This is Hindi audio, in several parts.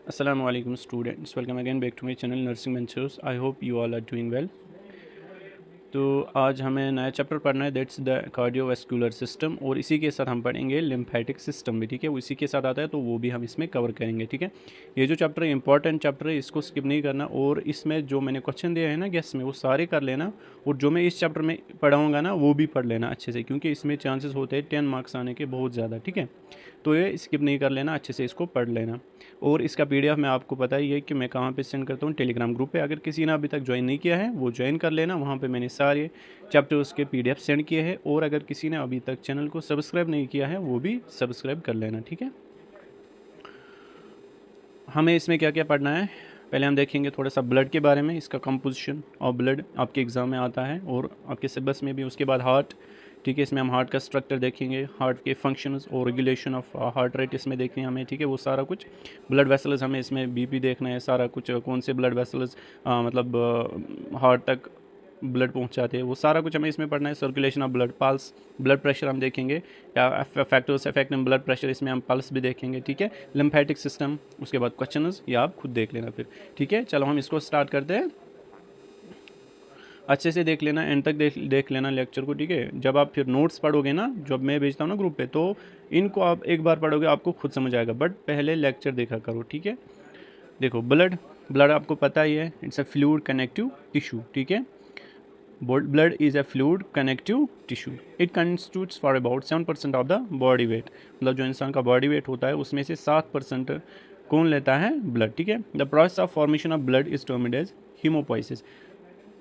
Assalamu alaikum students, welcome again back to my channel Nursing Ventures. I hope you all are doing well. तो आज हमें नया चैप्टर पढ़ना है, दैट्स द कार्डियोवैस्कुलर सिस्टम, और इसी के साथ हम पढ़ेंगे लिम्फेटिक सिस्टम भी, ठीक है। वो इसी के साथ आता है तो वो भी हम इसमें कवर करेंगे, ठीक है। ये जो चैप्टर है इंपॉर्टेंट चैप्टर है, इसको स्किप नहीं करना। और इसमें जो मैंने क्वेश्चन दिया है ना गेस्ट में, वो सारे कर लेना, और जो मैं इस चैप्टर में पढ़ाऊँगा ना वो भी पढ़ लेना अच्छे से, क्योंकि इसमें चांसेस होते हैं 10 मार्क्स आने के बहुत ज़्यादा, ठीक है। तो ये स्किप नहीं कर लेना, अच्छे से इसको पढ़ लेना। और इसका पीडीएफ मैं आपको पता ही है कि मैं कहाँ पे सेंड करता हूँ, टेलीग्राम ग्रुप पे। अगर किसी ने अभी तक ज्वाइन नहीं किया है वो ज्वाइन कर लेना, वहाँ पे मैंने सारे चैप्टर्स के पीडीएफ सेंड किए हैं। और अगर किसी ने अभी तक चैनल को सब्सक्राइब नहीं किया है वो भी सब्सक्राइब कर लेना, ठीक है। हमें इसमें क्या क्या पढ़ना है, पहले हम देखेंगे थोड़ा सा ब्लड के बारे में। इसका कंपोजिशन ऑफ ब्लड आपके एग्ज़ाम में आता है और आपके सिलेबस में भी। उसके बाद हार्ट, ठीक है, इसमें हम हार्ट का स्ट्रक्चर देखेंगे, हार्ट के फंक्शंस और रेगुलेशन ऑफ हार्ट रेट इसमें देखने हमें, ठीक है, वो सारा कुछ। ब्लड वेसल्स हमें इसमें बीपी देखना है, सारा कुछ, कौन से ब्लड वेसल्स मतलब हार्ट तक ब्लड पहुंचाते हैं, वो सारा कुछ हमें इसमें पढ़ना है। Circulation of blood, pulse, blood pressure हम देखेंगे, या factors affect in blood pressure, इसमें हम पल्स भी देखेंगे, ठीक है। लिम्फेटिक सिस्टम, उसके बाद क्वेश्चंस, या आप खुद देख लेना फिर, ठीक है। चलो हम इसको स्टार्ट करते हैं। अच्छे से देख लेना, एंड तक देख लेना लेक्चर को, ठीक है। जब आप फिर नोट्स पढ़ोगे ना, जब मैं भेजता हूँ ना ग्रुप पे, तो इनको आप एक बार पढ़ोगे आपको खुद समझ आएगा, बट पहले लेक्चर देखा करो, ठीक है। देखो ब्लड, ब्लड आपको पता ही है, it's a fluid connective tissue, ठीक है। Blood is a fluid connective tissue. It constitutes for about 7% of the body weight. मतलब जो इंसान का बॉडी वेट होता है उसमें से 7% कौन लेता है, ब्लड, ठीक है। The process of formation of blood is termed as haemopoiesis.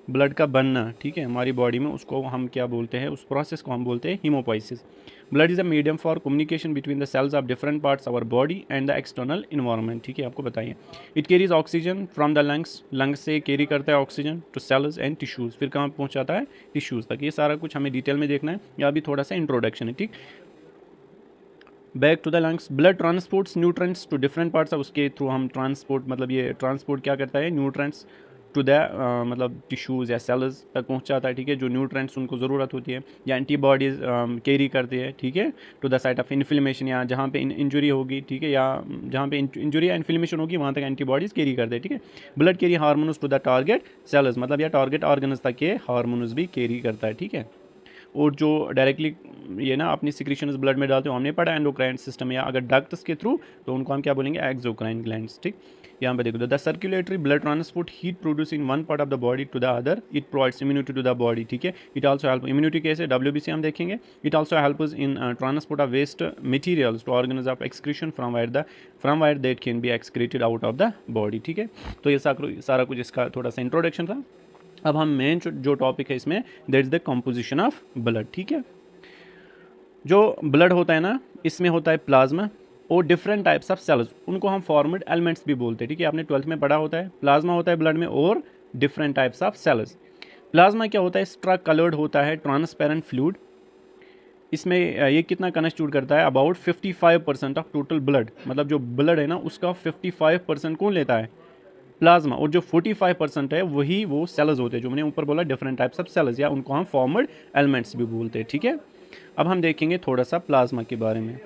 Blood का बनना, ठीक है, हमारी बॉडी में, उसको हम क्या बोलते हैं, उस प्रोसेस को हम बोलते हैं haemopoiesis. Blood is a medium for communication between the cells of different parts our body and the external environment, ठीक है, आपको बताइए। It carries oxygen from the lungs, lungs से कैरी करता है oxygen to cells and tissues, फिर कहाँ पहुँचाता है, टिश्यूज़ तक। ये सारा कुछ हमें डिटेल में देखना है, या अभी थोड़ा सा इंट्रोडक्शन है, ठीक। Back to the lungs, blood transports nutrients to different parts, उसके थ्रू हम ट्रांसपोर्ट, मतलब ये ट्रांसपोर्ट क्या करता है, न्यूट्रेंट्स टू द मतलब टिश्यूज़ या सेल्स तक पहुंचाता है, ठीक है, जो न्यूट्रेंट्स उनको ज़रूरत होती है, या एंटीबॉडीज़ कैरी करती है, ठीक है, to the site of inflammation, या जहाँ पे इंजरी होगी, ठीक है, या जहाँ पे इंजरी या इन्फ्लेमेशन होगी वहाँ तक एंटीबॉडीज़ कैरी करते हैं, ठीक है। Blood carry hormones to the target cells, मतलब या टारगेट ऑर्गन्स तक ये हार्मोन्स भी कैरी करता है, ठीक है। और जो डायरेक्टली ये ना अपनी सिक्रीशंस ब्लड में डालते हो, हमने पढ़ा एंडोक्राइन सिस्टम, या अगर डक्ट्स के थ्रू तो उनको हम क्या बोलेंगे, एक्सोक्राइन ग्लैंड्स, ठीक। यहाँ पे देखो, the circulatory blood transport heat produce in one part of the body to the other, it provides immunity to the body, ठीक है। इट आल्सो हेल्प, इम्यूनिटी कैसे, WBC हम देखेंगे। It also helps in transport of waste materials to organs of excretion from where that can be excreted out of the body, ठीक है। तो ये सारा कुछ इसका थोड़ा सा इंट्रोडक्शन था। अब हम मेन जो टॉपिक है इसमें, that is the composition of blood, ठीक है। जो ब्लड होता है ना, इसमें होता है प्लाज्मा और डिफरेंट टाइप्स ऑफ सेल्स, उनको हम फॉर्मेड एलिमेंट्स भी बोलते हैं, ठीक है। आपने 12th में पढ़ा होता है, प्लाज्मा होता है ब्लड में और different types of cells. Plasma क्या होता है, स्ट्रा कलर्ड होता है, ट्रांसपेरेंट फ्लूइड। इसमें ये कितना कंस्टिट्यूट करता है, अबाउट 55% ऑफ टोटल ब्लड, मतलब जो ब्लड है ना उसका 55% कौन लेता है, प्लाज्मा। और जो 45% है वही वो सेल्स होते हैं, जो मैंने ऊपर बोला डिफरेंट टाइप्स ऑफ सेल्स, या उनको हम फॉर्मड एलिमेंट्स भी बोलते हैं, ठीक है। अब हम देखेंगे थोड़ा सा प्लाज्मा के बारे में।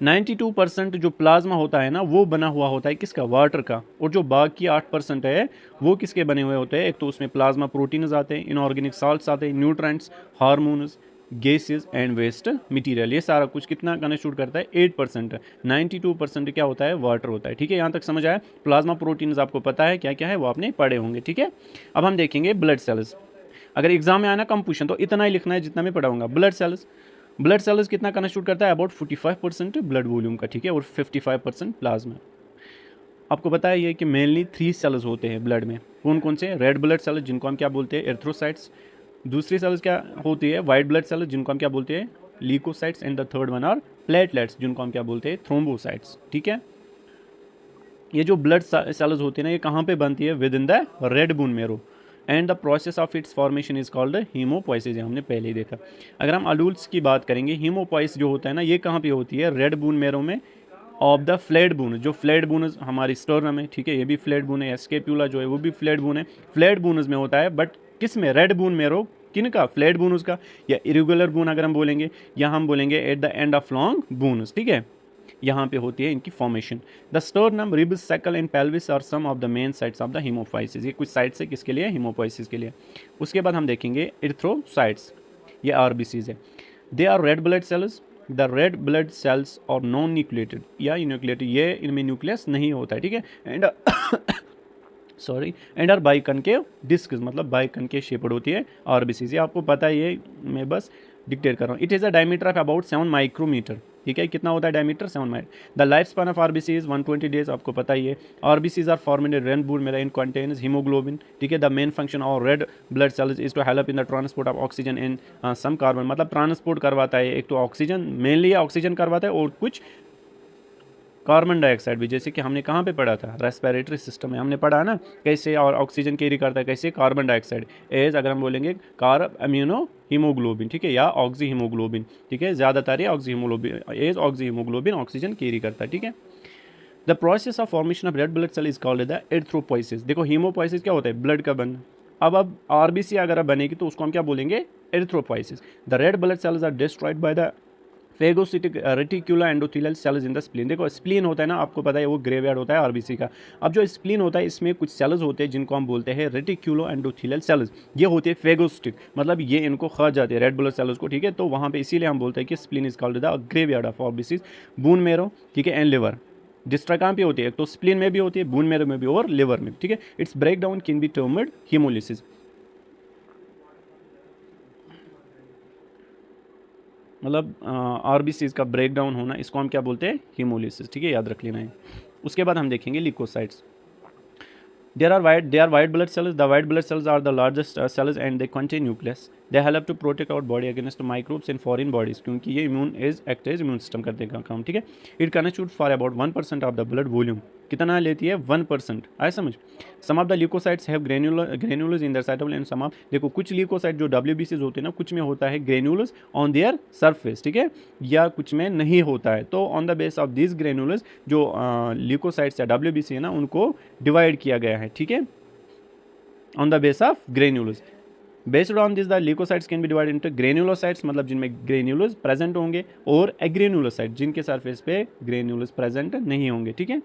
92% जो प्लाज्मा होता है ना वो बना हुआ होता है किसका, वाटर का। और जो बाकी 8% है वो किसके बने हुए होते हैं, एक तो उसमें प्लाज्मा प्रोटीन्स आते हैं, इनऑर्गेनिक साल्ट्स आते हैं, nutrients, hormones, gases and waste material, ये सारा कुछ कितना कंस्टिट्यूट करता है, 8%। 92% क्या होता है, वाटर होता है, ठीक है। यहाँ तक समझ आया। प्लाज्मा प्रोटीन्स आपको पता है क्या क्या है, वो आपने पढ़े होंगे, ठीक है। अब हम देखेंगे ब्लड सेल्स। अगर एग्जाम में आना कंपोजिशन तो इतना ही लिखना है जितना मैं पढ़ाऊंगा। ब्लड सेल्स कितना कंस्टिट्यूट करता है, अबाउट 45% ब्लड वॉल्यूम का, ठीक है, और 55% प्लाज्मा। आपको पता है ये कि मेनली 3 सेल्स होते हैं ब्लड में, कौन कौन से, रेड ब्लड सेल्स जिनको हम क्या बोलते हैं, एर्थ्रोसाइट्स। दूसरी सेल्स क्या होती है, वाइट ब्लड सेल्स जिनको हम क्या बोलते हैं, leucocytes. And the third one are platelets जिनको हम क्या बोलते हैं, थ्रोम्बोसाइट्स, ठीक है। ये जो ब्लड सेल्स होती है ना, ये कहाँ पे बनती है, within the red bone मेरो, and the process of its formation is called haemopoiesis, हमने पहले ही देखा। अगर हम अडल्ट्स की बात करेंगे, हीमोपोइस जो होता है ना, ये कहाँ पे होती है, रेड बोन मेरो में ऑफ द फ्लैट बोन। जो फ्लैट बोन हमारी स्टर्नम है, ठीक है, ये भी फ्लैट बोन है, स्केप्यूला जो है वो भी फ्लैट बोन है, फ्लैट बोनस में होता है। बट किस में, रेड बोन मेरो, किन का, फ्लैट बोनस का, या इरेगुलर बोन अगर हम बोलेंगे, या हम बोलेंगे at the end of long bones, ठीक है। यहाँ पे होती है इनकी formation. The sternum, ribs, sacral and pelvis are some of the main sites of the haemopoiesis. ये कुछ साइट्स है किसके लिए? हीमोफाइसिस के लिए। उसके बाद हम देखेंगे एरिथ्रोसाइट्स, ये आरबीसीज है। They are red blood cells. The red blood cells और नॉन न्यूक्लिएटेड या न्यूक्लिएटेड, ये इनमें न्यूक्लियस नहीं होता है, ठीक है। And and are biconcave disc, मतलब बाइकनकेव शेप्ड होती है आरबीसीज। ये आपको पता है, ये मैं बस डिक्टेट कर रहा हूँ। It is a diameter of about 7 micrometre, ठीक है। कितना होता है diameter? 7 micro. The life span of RBC is 120 days, आपको पता ही है। RBCs are formed in red blood in contains haemoglobin, ठीक है। The main function of red blood cells is to help in the transport of oxygen in some carbon, मतलब ट्रांसपोर्ट करवाता है, एक तो ऑक्सीजन, मेनली ऑक्सीजन करवाता है और कुछ कार्बन डाइऑक्साइड भी, जैसे कि हमने कहाँ पे पढ़ा था? रेस्पिरेटरी सिस्टम में हमने पढ़ा है ना, कैसे और ऑक्सीजन कैरी करता है, कैसे कार्बन डाइऑक्साइड एज, अगर हम बोलेंगे कार्ब अम्यूनो हीमोग्लोबिन, ठीक है, या ऑक्सी हीमोग्लोबिन, ठीक है, ज़्यादातर ये oxy haemoglobin as oxy haemoglobin oxygen carry करता है, ठीक है। The process of formation of red blood cell is called the erythropoiesis. देखो हीमोपोइसिस क्या होता है? ब्लड का बनना। अब आरबीसी अगर बनेगी तो उसको हम क्या बोलेंगे? Erythropoiesis. The red blood cells are destroyed by the phagocytic reticular endothelial cells in the spleen. देखो स्प्लीन होता है ना, आपको पता है वो ग्रेवयार्ड होता है आरबीसी का। अब जो स्प्लीन होता है इसमें कुछ सेल्स होते हैं जिनको हम बोलते हैं रेटिकुलो एंडोथेलियल सेल्स। ये होते हैं फेगोसिटिक, मतलब ये इनको खा जाते हैं रेड ब्लड सेल्स को, ठीक है। तो वहाँ पे इसीलिए हम बोलते हैं कि spleen is called the graveyard of RBC. Bone marrow, ठीक है, एंड लिवर डिस्ट्रा कहाँ पे होती है? तो स्प्लीन में भी होती है, बून मेरो में भी और लिवर में, ठीक है। Its break down can be termed haemolysis. मतलब आरबीसीज का ब्रेक डाउन होना, इसको हम क्या बोलते हैं? हीमोलिसिस, ठीक है, याद रख लेना है। उसके बाद हम देखेंगे leukocytes. They are white blood cells. The white blood cells are the largest cells and they contain nucleus. They help to protect our body against microbes and foreign bodies, क्योंकि ये act as immune system करते हैं काम, ठीक है। It constitutes for about 1% of the blood volume. कितना लेती है? 1%। आए समझ? Some of the leukocytes have granules in their cytoplasm and some of, देखो कुछ ल्यूकोसाइट जो WBCs होते हैं ना, कुछ में होता है ग्रेन्यूल्स ऑन देयर सरफेस, ठीक है, या कुछ में नहीं होता है। तो on the base of this granules जो ल्यूकोसाइट्स या WBC है ना, उनको डिवाइड किया गया है, ठीक है, on the base of granules. Based on this the leukocytes can be divide into granulocytes, मतलब जिनमें ग्रेन्यूल्स प्रेजेंट होंगे, और एग्रेन्युलोसाइट जिनके सरफेस पे ग्रेन्यूल्स प्रेजेंट नहीं होंगे, ठीक है।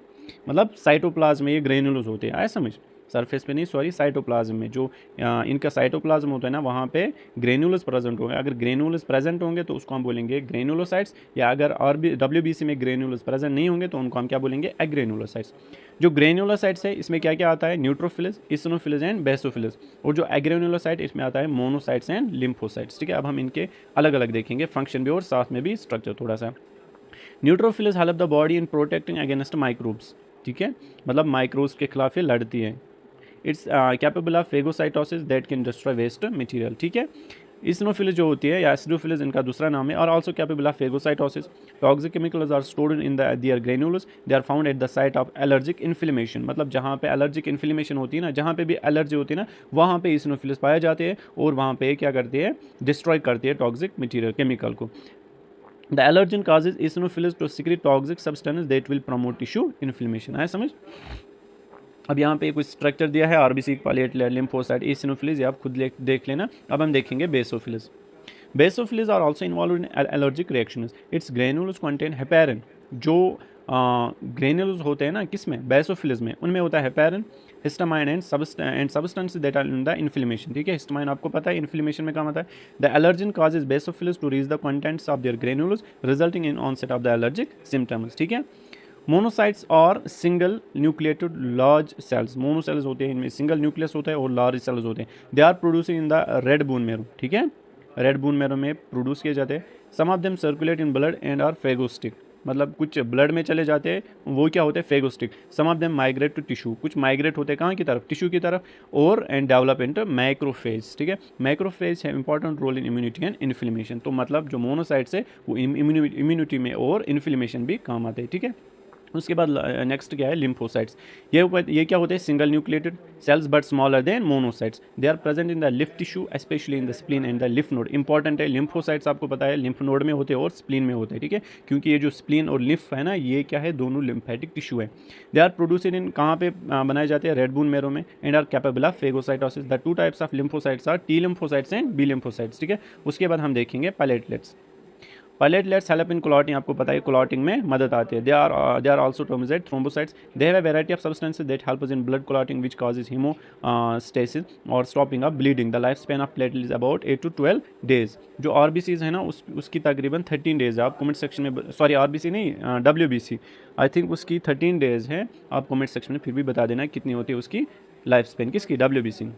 मतलब साइटोप्लाज्म में ये ग्रेन्यूल्स होते हैं, आया समझ? सरफेस पे नहीं, सॉरी, साइटोप्लाज्म में जो इनका साइटोप्लाज्म होता है ना, वहाँ पे ग्रेन्यूल्स प्रेजेंट होंगे। अगर ग्रेन्यूल्स प्रेजेंट होंगे तो उसको हम बोलेंगे ग्रेन्युलोसाइट्स, या अगर WBC में ग्रेन्यूल्स प्रेजेंट नहीं होंगे तो उनको हम क्या बोलेंगे? एग्रेन्युलोसाइट्स। जो ग्रेन्युलोसाइट्स है इसमें क्या क्या आता है? Neutrophils, इसिनोफिल्स and basophils. और जो एग्रेन्युलोसाइट इसमें आता है मोनोसाइट्स एंड लिम्फोसाइट्स, ठीक है। अब हम इनके अलग अलग देखेंगे फंक्शन भी और साथ में भी स्ट्रक्चर थोड़ा सा। Neutrophils help the body in protecting against microbes, ठीक है, मतलब माइक्रोब्स के खिलाफ ये लड़ती है। It's capable of phagocytosis that can destroy waste material, ठीक है। इसिनोफिल्स जो होती है या एसिडोफिल्स इनका दूसरा नाम है, और also capable of phagocytosis. Toxic chemicals are stored in the their granules. They are found at the site of allergic inflammation, मतलब जहाँ पे एलर्जिक इन्फ्लेमेशन होती है ना, जहाँ पे भी एलर्जी होती है ना, वहाँ पे इसिनोफिल्स पाए जाते हैं और वहाँ पे क्या करते हैं? डिस्ट्रॉय करती है टॉक्सिक मटेरियल, केमिकल को। The allergen causes eosinophils to secrete toxic substance that will promote tissue inflammation। आया समझ? अब यहाँ पे कुछ स्ट्रक्चर दिया है आरबीसी, प्लेटलेट, लिम्फोसाइट, eosinophils, ये आप खुद देख लेना। अब हम देखेंगे basophils. Basophils are also involve in allergic reactions. Its granules contain heparin. जो ग्रेन्यूल्स होते हैं ना, किसमें? बेसोफिल्स में, उनमें होता है heparin, histamine and substance that are in the inflammation, ठीक है। हिस्टामाइन आपको पता है इन्फ्लेमेशन में काम आता है। The allergen causes basophils to reach the contents of their granules resulting in onset of the allergic symptoms, ठीक है। मोनोसाइट्स और सिंगल न्यूक्लिएटेड लार्ज सेल्स। मोनोसेल्स होते हैं, इनमें सिंगल न्यूक्लियस होता है और लार्ज सेल्स होते हैं। They are producing in the red bone marrow, ठीक है, रेड बोन मेरो में प्रोड्यूस किए जाते हैं। Some of them circulate in blood and are phagocytic, मतलब कुछ ब्लड में चले जाते हैं, वो क्या होते हैं? Phagocytic. Some of them migrate to tissue, कुछ माइग्रेट होते हैं कहाँ की तरफ? टिश्यू की तरफ। और एंड डेवलप इनटू मैक्रोफेज, ठीक है। मैक्रोफेज है important role in immunity and inflammation. तो मतलब जो मोनोसाइट्स है वो इम्यूनिटी में और इन्फ्लेमेशन भी काम आते हैं, ठीक है। उसके बाद नेक्स्ट क्या है? लिम्फोसाइट्स। ये क्या होते हैं? Single nucleated cells but smaller than monocytes. They are present in the lymph tissue especially in the spleen and the lymph node. Important है, लिम्फोसाइट्स आपको पता है लिम्फ नोड में होते हैं और स्प्लीन में होते हैं, ठीक है, क्योंकि ये जो स्प्लीन और लिम्फ है ना, ये क्या है? दोनों लिम्फेटिक टिश्यू है। दे आर प्रोड्यूसड इन, कहाँ पे बनाए जाते हैं? रेड बोन मेरो में, and are capable of phagocytosis. The two types of lymphocytes are T lymphocytes and B lymphocytes, ठीक है। उसके बाद हम देखेंगे platelets. Platelets help in clotting, आपको पता है क्लॉटिंग में मदद आती है। They are also terms as thrombocytes, they have a variety of substances that helps in blood clotting which causes hemostasis और stopping of bleeding. The life span of platelet is about 8 to 12 days. जो आरबीसीज है ना उसकी तकरीबन 13 डेज है। आप कमेंट सेक्शन में, सॉरी आरबीसी नहीं, डब्ल्यूबीसी आई थिंक उसकी 13 डेज है। आप कमेंट सेक्शन में फिर भी बता देना कितनी होती है उसकी लाइफ स्पैन, किसकी, WBC.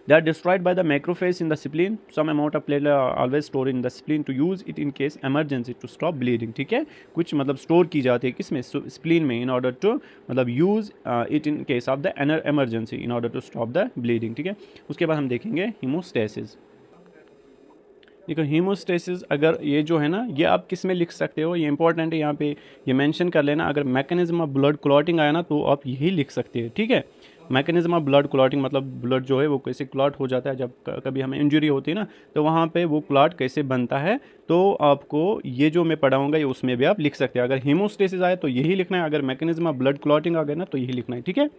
They are destroyed by the macrophage in the spleen. Some amount of platelet are always stored in the spleen to use it in case emergency to stop bleeding. ठीक है, कुछ मतलब स्टोर की जाती है किसमें, स्प्लीन में, in order to मतलब use it in case of the emergency in order to stop the bleeding। ठीक है, उसके बाद हम देखेंगे हीमोस्टेसिस। देखो हीमोस्टेसिस, अगर ये जो है ना ये आप किस में लिख सकते हो, ये इंपॉर्टेंट है, यहाँ पे ये मेंशन कर लेना। अगर मैकेनिज्म ऑफ ब्लड क्लॉटिंग आया ना तो आप यही लिख सकते हैं। ठीक है, मैकेनिज्म ऑफ ब्लड क्लॉटिंग मतलब ब्लड जो है वो कैसे क्लॉट हो जाता है, जब कभी हमें इंजरी होती है ना तो वहाँ पे वो क्लॉट कैसे बनता है, तो आपको ये जो मैं पढ़ाऊँगा ये उसमें भी आप लिख सकते हैं। अगर हीमोस्टेसिस आए तो यही लिखना है, अगर मैकेनिज्म ऑफ ब्लड क्लॉटिंग आ गया ना तो यही लिखना है। ठीक है,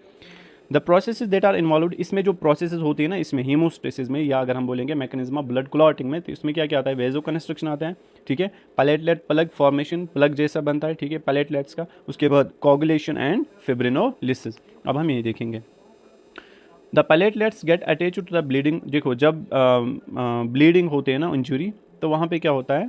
the processes that are involve, इसमें जो प्रोसेसेस होती है ना इसमें हीमोस्टेसिस में, या अगर हम बोलेंगे मैकेनिज्म ऑफ ब्लड क्लॉटिंग में, तो इसमें क्या क्या आता है, वेजो कंस्ट्रक्शन आता है। ठीक है, प्लेटलेट प्लग फॉर्मेशन, प्लग जैसा बनता है। ठीक है, प्लेटलेट्स का। उसके बाद कोगुलेशन एंड फिब्रिनोलिसिस। अब हम ये देखेंगे the platelets get attach to the bleeding. देखो जब ब्लीडिंग होते हैं ना इंजरी, तो वहाँ पे क्या होता है,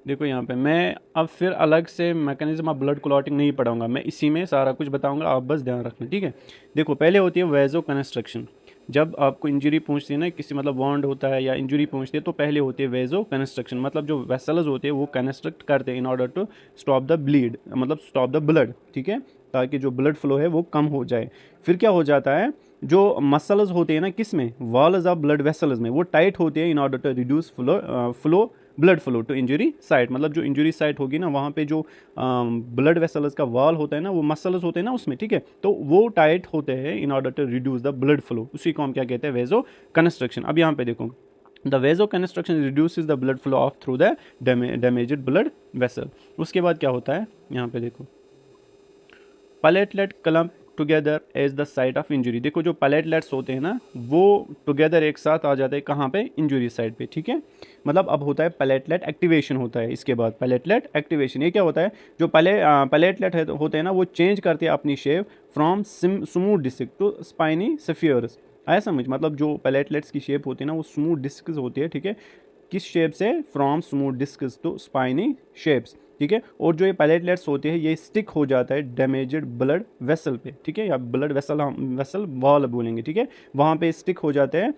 देखो यहाँ पे मैं अब फिर अलग से मैकेनिज्म ऑफ ब्लड क्लॉटिंग नहीं पढ़ाऊंगा, मैं इसी में सारा कुछ बताऊंगा, आप बस ध्यान रखना। ठीक है, देखो पहले होती है वेजो कंस्ट्रक्शन। जब आपको इंजरी पहुंचती है ना, किसी मतलब वॉन्ड होता है या इंजरी पहुंचती है, तो पहले होती है वेजो कंस्ट्रक्शन, मतलब जो वेसल्स होते हैं वो कंस्ट्रक्ट करते हैं in order to stop the bleed, मतलब स्टॉप द ब्लड। ठीक है, ताकि जो ब्लड फ्लो है वो कम हो जाए। फिर क्या हो जाता है, जो मसल्स होते हैं ना किस में, वॉल्स ऑफ ब्लड वेसल्स में, वो टाइट होते हैं in order to reduce flow blood flow to injury site. मतलब जो इंजरी साइट होगी ना वहाँ पे जो ब्लड वेसल्स का वॉल होता है ना, वो मसल्स होते हैं ना उसमें। ठीक है, तो वो टाइट होते हैं in order to reduce the blood flow, उसी को हम क्या कहते हैं, वेजो कंस्ट्रक्शन। अब यहाँ पे देखो the vasoconstriction reduces the blood flow of through the damaged blood vessel. उसके बाद क्या होता है, यहाँ पे देखो platelet clump together as the site of injury. देखो जो प्लेटलेट्स होते हैं ना वो टुगेदर एक साथ आ जाते हैं कहाँ पे, इंजरी साइड पे। ठीक है, मतलब अब होता है प्लेटलेट एक्टिवेशन होता है। इसके बाद प्लेटलेट एक्टिवेशन, ये क्या होता है, जो प्लेटलेट होते हैं ना वो चेंज करते हैं अपनी shape from smooth disc to spiny spheres. आया समझ, मतलब जो प्लेटलेट्स की शेप होती है ना वो स्मूथ डिस्क होती है। ठीक है, किस शेप से, from smooth discs to spiny shapes. ठीक है, और जो ये प्लेटलेट्स होते हैं ये स्टिक हो जाता है डैमेज्ड ब्लड वेसल पे। ठीक है, या ब्लड वेसल, हम वेसल वॉल बोलेंगे। ठीक है, वहाँ पे स्टिक हो जाते हैं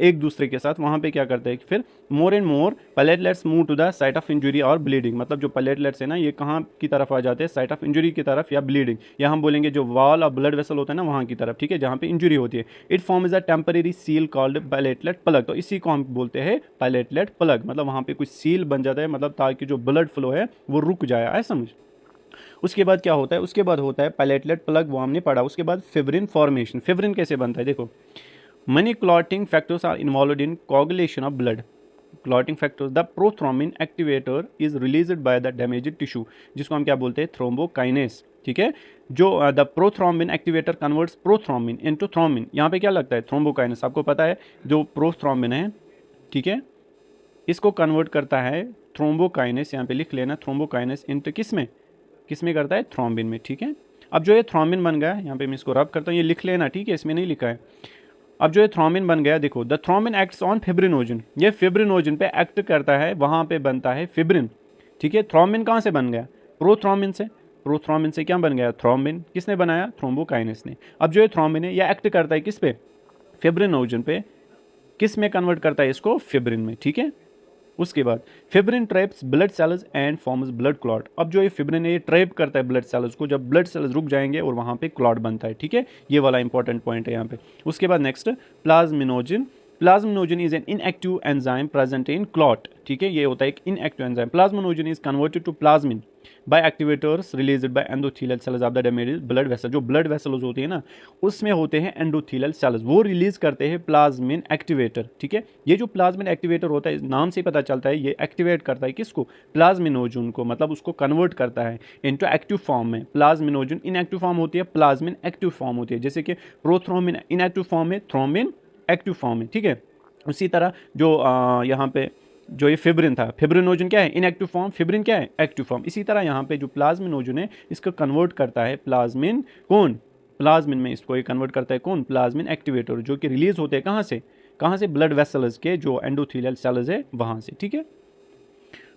एक दूसरे के साथ। वहाँ पे क्या करते हैं, फिर more and more platelets move to the site of injury और ब्लीडिंग। मतलब जो प्लेटलेट्स है ना ये कहाँ की तरफ आ जाते हैं, साइट ऑफ इंजरी की तरफ या ब्लीडिंग, या हम बोलेंगे जो वॉल और ब्लड वेसल होता है ना वहाँ की तरफ। ठीक है, जहाँ पे इंजरी होती है। It form is a temporary seal called platelet plug. तो इसी को हम बोलते हैं प्लेटलेट प्लग, मतलब वहाँ पे कुछ सील बन जाता है, मतलब ताकि जो ब्लड फ्लो है वो रुक जाए। आए समझ। उसके बाद क्या होता है, उसके बाद होता है प्लेटलेट प्लग, वो हमने पढ़ा। उसके बाद फिब्रिन फॉर्मेशन। फिब्रिन कैसे बनता है, देखो many clotting factors are involved in coagulation of blood. Clotting factors, the prothrombin activator is released by the damaged tissue, जिसको हम क्या बोलते हैं, थ्रोम्बोकाइनेस। ठीक है, जो the prothrombin activator converts prothrombin into thrombin. यहाँ पे क्या लगता है, थ्रोम्बोकाइनेस। आपको पता है जो प्रोथ्रोम्बिन है, ठीक है, इसको कन्वर्ट करता है थ्रोम्बोकाइनेस। यहाँ पे लिख लेना, थ्रोम्बोकाइनेस इनटू किस में करता है, थ्रोम्बिन में। ठीक है, अब जो ये थ्रोम्बिन बन गया, यहाँ पे मैं इसको रब करता हूँ, ये लिख लेना। ठीक है, इसमें नहीं लिखा है। अब जो ये थ्रोम्बिन बन गया, देखो the thrombin acts on fibrinogen. ये फिब्रिनोजन पे एक्ट करता है, वहाँ पे बनता है फिब्रिन। ठीक है, थ्रोम्बिन कहाँ से बन गया, प्रोथ्रोम्बिन से। प्रोथ्रोम्बिन से क्या बन गया, थ्रोम्बिन। किसने बनाया, थ्रोम्बोकाइनेस ने। अब जो ये थ्रोम्बिन है ये एक्ट करता है किस पे, फिब्रिनोजन पे। किस में कन्वर्ट करता है इसको, फिब्रिन में। ठीक है, उसके बाद fibrin traps blood cells and forms blood clot. अब जो ये फिब्रिन है ये ट्रैप करता है ब्लड सेल्स को, जब ब्लड सेल्स रुक जाएंगे और वहाँ पे क्लॉट बनता है। ठीक है, ये वाला इंपॉर्टेंट पॉइंट है यहाँ पे। उसके बाद next plasminogen. Plasminogen is an inactive enzyme present in clot. ठीक है, ये होता है एक inactive enzyme. Plasminogen is converted to plasmin by activators released by endothelial cells of the damaged blood vessel. जो ब्लड वेसल्स होती है ना उसमें होते हैं एंडोथेलियल सेल्स, वो रिलीज करते हैं प्लाज्मिन एक्टिवेटर। ठीक है, ये जो प्लाज्मिन एक्टिवेटर होता है, नाम से पता चलता है ये एक्टिवेट करता है किसको, प्लाज्मिनोजन को, मतलब उसको कन्वर्ट करता है इनटू एक्टिव फॉर्म में। प्लाज्मिनोजन इनएक्टिव फॉर्म होती है, प्लाज्मिन एक्टिव फॉर्म होती है। जैसे कि प्रोथ्रोम्बिन इनएक्टिव फॉर्म है, थ्रोम्बिन एक्टिव फॉर्म है। ठीक है, उसी तरह जो यहाँ पे जो ये फिब्रिन था, फिब्रिनोजन क्या है, इनएक्टिव फॉर्म, फिब्रिन क्या है, एक्टिव फॉर्म। इसी तरह यहाँ पे जो प्लाज्मिनोजन है इसको कन्वर्ट करता है प्लाज्मिन, कौन, प्लाज्मिन में इसको ये कन्वर्ट करता है कौन, प्लाज्मिन एक्टिवेटर, जो कि रिलीज होते हैं कहाँ से, ब्लड वेसल्स के जो एंडोथेलियल सेल्स है वहाँ से, ठीक है।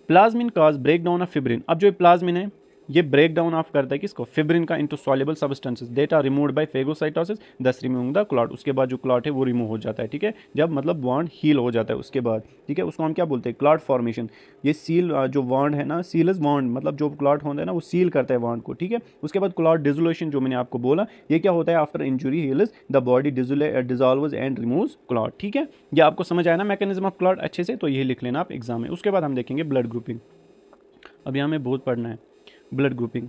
Plasmin cause break down of fibrin. अब जो ये प्लाज्मिन है ये ब्रेक डाउन ऑफ करता है किसको, फिब्रिन का, into soluble substances that are removed by phagocytosis thus removing the clot. उसके बाद जो क्लॉट है वो रिमूव हो जाता है, ठीक है, जब मतलब वॉन्ड हील हो जाता है उसके बाद, ठीक है, उसको हम क्या बोलते हैं, क्लॉट फॉर्मेशन। ये सील जो वॉन्ड है ना, सीलस वॉन्ड, मतलब जो क्लॉट होता है ना वो सील करता है वॉन्ड को, ठीक है। उसके बाद क्लॉट डिसोल्यूशन जो मैंने आपको बोला, ये क्या होता है, after injury heels the body dissolves and removes clot, ठीक है। ये आपको समझ आया ना मैकेनिज्म ऑफ क्लॉट अच्छे से, तो ये लिख लेना आप एग्जाम में। उसके बाद हम देखेंगे ब्लड ग्रुपिंग। अब यहाँ में बहुत पढ़ना है blood grouping.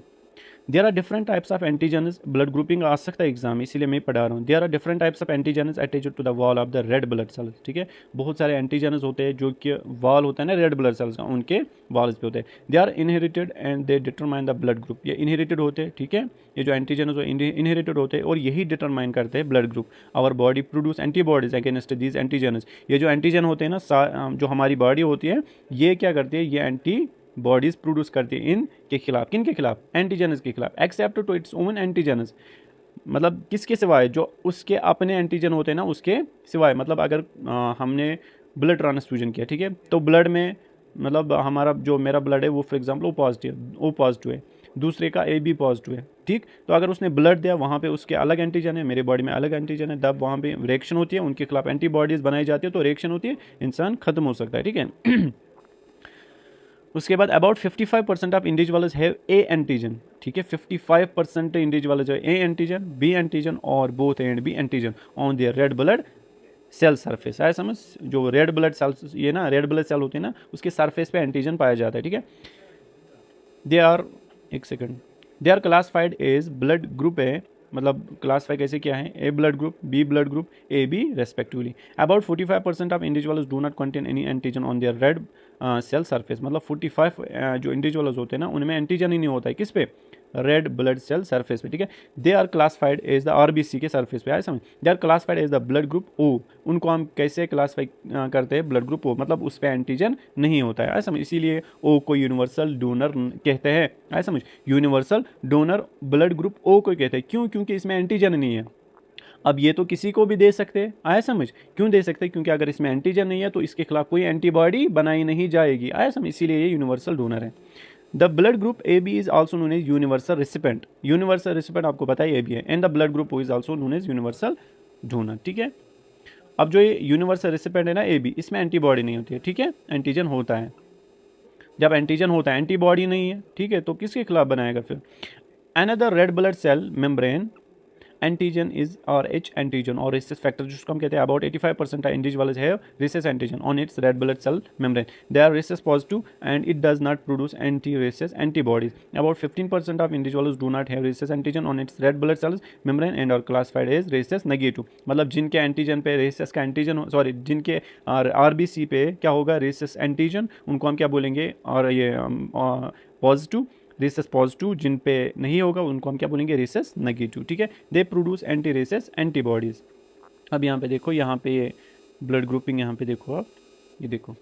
There are different types of antigens, blood grouping आ सकता है एग्जाम में, इसीलिए मैं पढ़ा रहा हूँ। There are different types of antigens attached to the wall of the red blood cells, ठीक है। बहुत सारे एंटीजन्स होते हैं जो कि वॉल होता है ना रेड ब्लड सेल्स का, उनके वॉल्स पे होते हैं। They are inherited and they determine the blood group. ये इनहेरिटेड होते हैं, ठीक है, ये जो एंटीजन्स इनहेरिटेड होते हैं और यही डिटरमाइन करते हैं blood group. Our body produce antibodies against these antigens. ये जो एंटीजन होते हैं ना, जो हमारी बॉडी होती है ये क्या करती है, ये एंटी बॉडीज प्रोड्यूस करती है इन के खिलाफ, किन के खिलाफ, एंटीजेनस के खिलाफ, एक्सेप्ट टू इट्स ओन एंटीजेनस, मतलब किसके सिवाय, जो उसके अपने एंटीजन होते हैं ना उसके सिवाय। मतलब अगर हमने ब्लड ट्रांसफ्यूजन किया, ठीक है, तो ब्लड में मतलब हमारा जो मेरा ब्लड है वो फॉर एग्जांपल ओ पॉजिटिव है, दूसरे का AB पॉजिटिव है, ठीक। तो अगर उसने ब्लड दिया वहाँ पे उसके अलग एंटीजन है, मेरे बॉडी में अलग एंटीजन है, तब वहाँ पे रिएक्शन होती है, उनके खिलाफ एंटीबॉडीज बनाई जाती है, तो रिएक्शन होती है, इंसान खत्म हो सकता है, ठीक है। उसके बाद about 55% of individuals have A antigen, ठीक है, 55% इंडिविजुअल्स जो ए एंटीजन, बी एंटीजन और both A and B antigen on their red blood cell surface. आया समझ, जो रेड ब्लड सेल्स, ये ना रेड ब्लड सेल होते हैं ना उसके सरफेस पे एंटीजन पाया जाता है, ठीक है। दे आर, एक second, they are classified as blood group A, मतलब क्लासिफाई कैसे किया है, A blood group, B blood group, A B respectively. About 45% of individuals do not contain any antigen on their red cell surface. मतलब 45 जो इंडिविजुअल्स होते हैं ना उनमें एंटीजन ही नहीं होता है, किस पे, रेड ब्लड सेल सरफेस पे, ठीक है। They are classified as the RBC के सरफेस पे, आए समझ। They are classified as the blood group O। उनको हम कैसे क्लासिफाई करते हैं, ब्लड ग्रुप O, मतलब उस पर एंटीजन नहीं होता है, आए समझ, इसीलिए O को यूनिवर्सल डोनर कहते हैं, आए समझ। Universal donor blood group O को कहते हैं, क्यों, क्योंकि इसमें एंटीजन नहीं है। अब ये तो किसी को भी दे सकते हैं, आया समझ, क्यों दे सकते हैं, क्योंकि अगर इसमें एंटीजन नहीं है तो इसके खिलाफ कोई एंटीबॉडी बनाई नहीं जाएगी, आया समझ, इसीलिए ये यूनिवर्सल डोनर है। The blood group AB is also known as universal recipient. Universal recipient आपको पता है AB है, and the blood group O is also known as universal donor, ठीक है। अब जो ये यूनिवर्सल रिसिपेंट है ना AB, इसमें एंटीबॉडी नहीं होती है, ठीक है, एंटीजन होता है। जब एंटीजन होता है, एंटीबॉडी नहीं है, ठीक है, तो किसके खिलाफ बनाएगा फिर। Another red blood cell membrane antigen is और H एंटीजन और रेसिस फैक्टर, जिसको हम कहते हैं about 85% individuals have rhesus antigen on its red blood cell membrane. They are rhesus positive and it does not produce anti rhesus antibodies. About 15% of individuals do not have rhesus antigen on its red blood cells membrane and are classified as rhesus negative. मतलब जिनके एंटीजन पे रेसिस का एंटीजन, सॉरी, जिनके RBC पे क्या होगा रेसिस एंटीजन, उनको हम क्या बोलेंगे, और ये पॉजिटिव, रेसिस पॉजिटिव, जिन पे नहीं होगा उनको हम क्या बोलेंगे, रेसिस नेगेटिव, ठीक है। They produce anti rhesus antibodies. अब यहाँ पे देखो, यहाँ पे ये ब्लड ग्रुपिंग, यहाँ पे देखो आप, ये देखो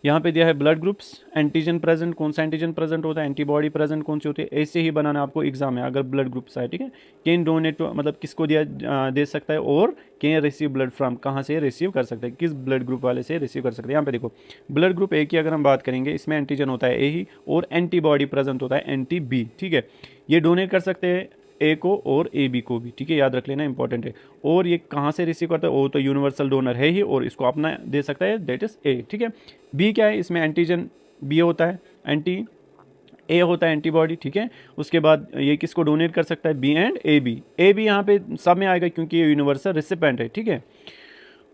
यहाँ पे दिया है ब्लड ग्रुप्स, एंटीजन प्रेजेंट, कौन सा एंटीजन प्रेजेंट होता है, एंटीबॉडी प्रेजेंट कौन सी होती है, ऐसे ही बनाना आपको एग्जाम में अगर ब्लड ग्रुप्स आए, ठीक है। कैन डोनेट, मतलब किसको दिया दे सकता है, और कैन रिसीव ब्लड फ्रॉम, कहाँ से रिसीव कर सकते हैं, किस ब्लड ग्रुप वाले से रिसीव कर सकते हैं। यहाँ पे देखो ब्लड ग्रुप A की अगर हम बात करेंगे, इसमें एंटीजन होता है A ही और एंटीबॉडी प्रेजेंट होता है NTB, ठीक है। ये डोनेट कर सकते हैं A को और AB को भी, ठीक है, याद रख लेना, इंपॉर्टेंट है। और ये कहाँ से रिसीव करता है, वो तो यूनिवर्सल डोनर है ही, और इसको अपना दे सकता है, दैट इज A, ठीक है। B क्या है, इसमें एंटीजन B होता है, A होता है एंटीबॉडी, ठीक है। उसके बाद ये किसको डोनेट कर सकता है, B एंड AB। AB यहाँ पे सब में आएगा क्योंकि ये यूनिवर्सल रिसिपेंट है, ठीक है।